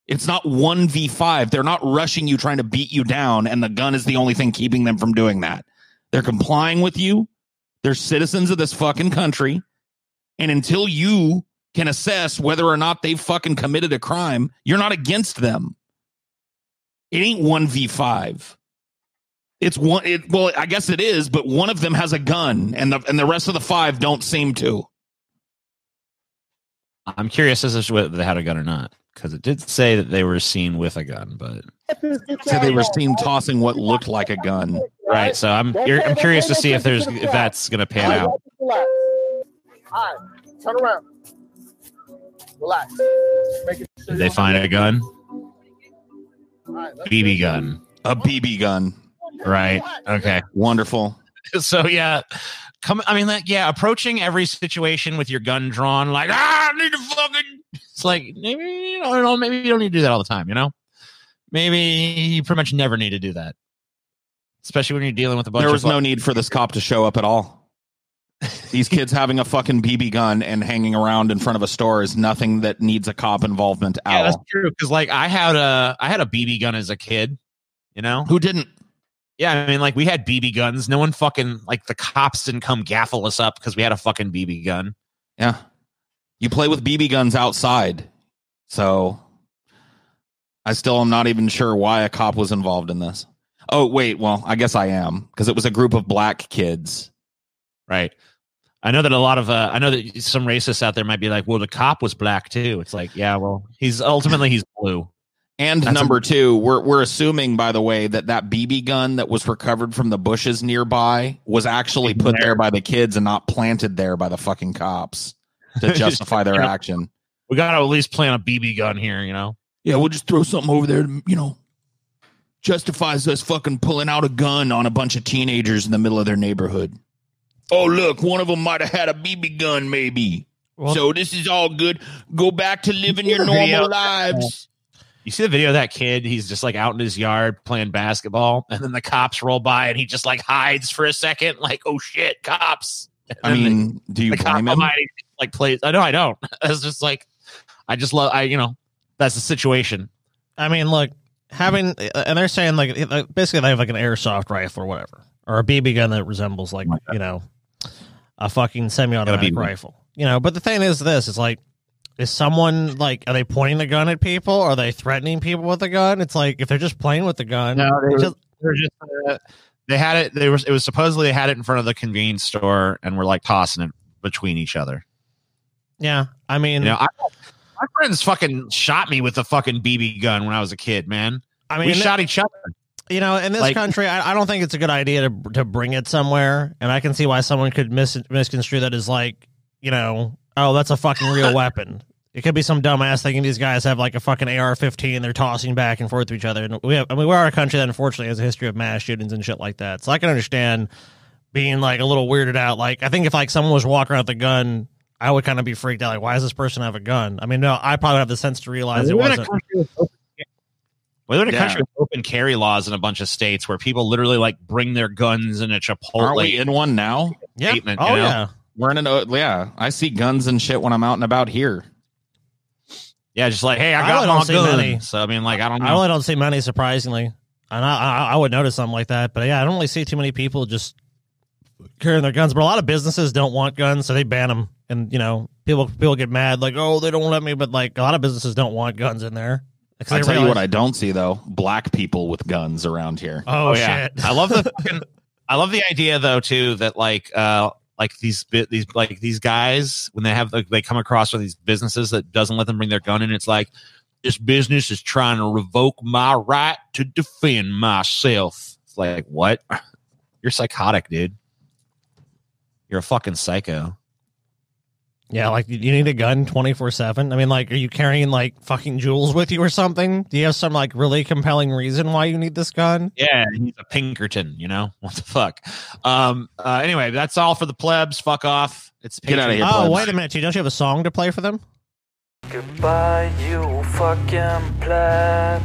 It's not 1v5. They're not rushing you, trying to beat you down, and the gun is the only thing keeping them from doing that. They're complying with you. They're citizens of this fucking country. And until you can assess whether or not they've fucking committed a crime, you're not against them. It ain't 1v5. It's one. Well, I guess it is, but one of them has a gun, and the rest of the 5 don't seem to. I'm curious as to whether they had a gun or not, because it did say that they were seen with a gun, but so they were seen tossing what looked like a gun. Right. So I'm curious to see if that's going to pan out. Relax. All right, turn around. Relax. Did they find a gun? BB gun. A BB gun. Right. Okay. Wonderful. So yeah, approaching every situation with your gun drawn, like I need to fucking. It's like maybe maybe you don't need to do that all the time. Maybe you pretty much never need to do that, especially when you're dealing with a bunch. There was no need for this cop to show up at all. These kids having a fucking BB gun and hanging around in front of a store is nothing that needs a cop involvement at all. Yeah, that's true. Because I had a BB gun as a kid. Who didn't? Yeah, I mean, we had BB guns. No one fucking, the cops didn't come gaffle us up because we had a fucking BB gun. Yeah. You play with BB guns outside. So I still am not even sure why a cop was involved in this. Oh, wait. Well, I guess I am, because it was a group of black kids. Right. I know that I know that some racists out there might be like, well, the cop was black too. It's like, yeah, well, he's blue. And that's number 2, we're assuming, by the way, that BB gun that was recovered from the bushes nearby was actually put there by the kids and not planted there by the fucking cops to justify their action. We got to at least plant a BB gun here, Yeah, we'll just throw something over there, justifies us fucking pulling out a gun on a bunch of teenagers in the middle of their neighborhood. Oh, look, one of them might have had a BB gun, maybe. Well, so this is all good. Go back to living your normal lives. You see the video of that kid? He's just out in his yard playing basketball, and then the cops roll by, and he just hides for a second, oh shit, cops. Do you blame him? Plays. I know I don't. It's just I just love. That's the situation. I mean, look, and they're saying basically they have an airsoft rifle or whatever, or a BB gun that resembles a fucking semi-automatic rifle. But the thing is, it's is someone are they pointing the gun at people? Are they threatening people with the gun? It's if they're just playing with the gun. No, they had it. It was supposedly they had it in front of the convenience store and were tossing it between each other. Yeah, I mean, my friends fucking shot me with a fucking BB gun when I was a kid, man. I mean, we shot each other. In this country, I don't think it's a good idea to bring it somewhere, and I can see why someone could misconstrue that as oh, that's a fucking real weapon. It could be some dumbass thinking these guys have a fucking AR-15. They're tossing back and forth to each other. And we are a country that unfortunately has a history of mass shootings and shit like that. So I can understand being a little weirded out. I think if someone was walking out with a gun, I would kind of be freaked out. Why does this person have a gun? I mean, no, I probably have the sense to realize it wasn't. We live in a country with open carry laws in a bunch of states where people literally like bring their guns in a Chipotle. Aren't we in one now? Yeah. Statement, Oh, you know? yeah. We're in an I see guns and shit when I'm out and about here. Yeah, just like, hey, I I got really my don't see many. gun. So I mean, like, I don't know. I really don't see many, surprisingly. And I would notice something like that. But yeah, I don't really see too many people just carrying their guns. But a lot of businesses don't want guns, so they ban them. And, you know, people get mad, like, oh, they don't let me. But, like, a lot of businesses don't want guns in there. I'll tell you what I don't see, though. Black people with guns around here. Oh, yeah. shit. I love the idea, though, too, that like these guys, when they come across with these businesses that doesn't let them bring their gun in, it's like, this business is trying to revoke my right to defend myself. It's like, what? You're psychotic, dude. You're a fucking psycho. Yeah, like, you need a gun 24/7. I mean, like, are you carrying, like, fucking jewels with you or something? Do you have some, like, really compelling reason why you need this gun? Yeah, he's a Pinkerton, you know? What the fuck? Anyway, that's all for the plebs. Fuck off. It's Get out of here, Oh, plebs. wait a minute. Don't you have a song to play for them? Goodbye, you fucking pleb.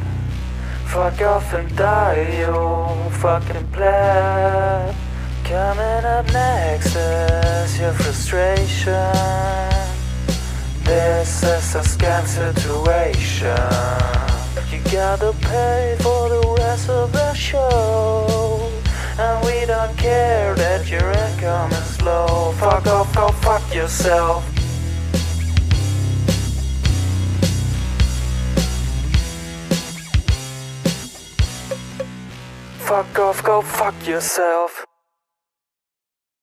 Fuck off and die, you fucking pleb. Coming up next is your frustration. This is a scam situation. You gotta pay for the rest of the show. And we don't care that your income is low. Fuck off, go fuck yourself. Fuck off, go fuck yourself.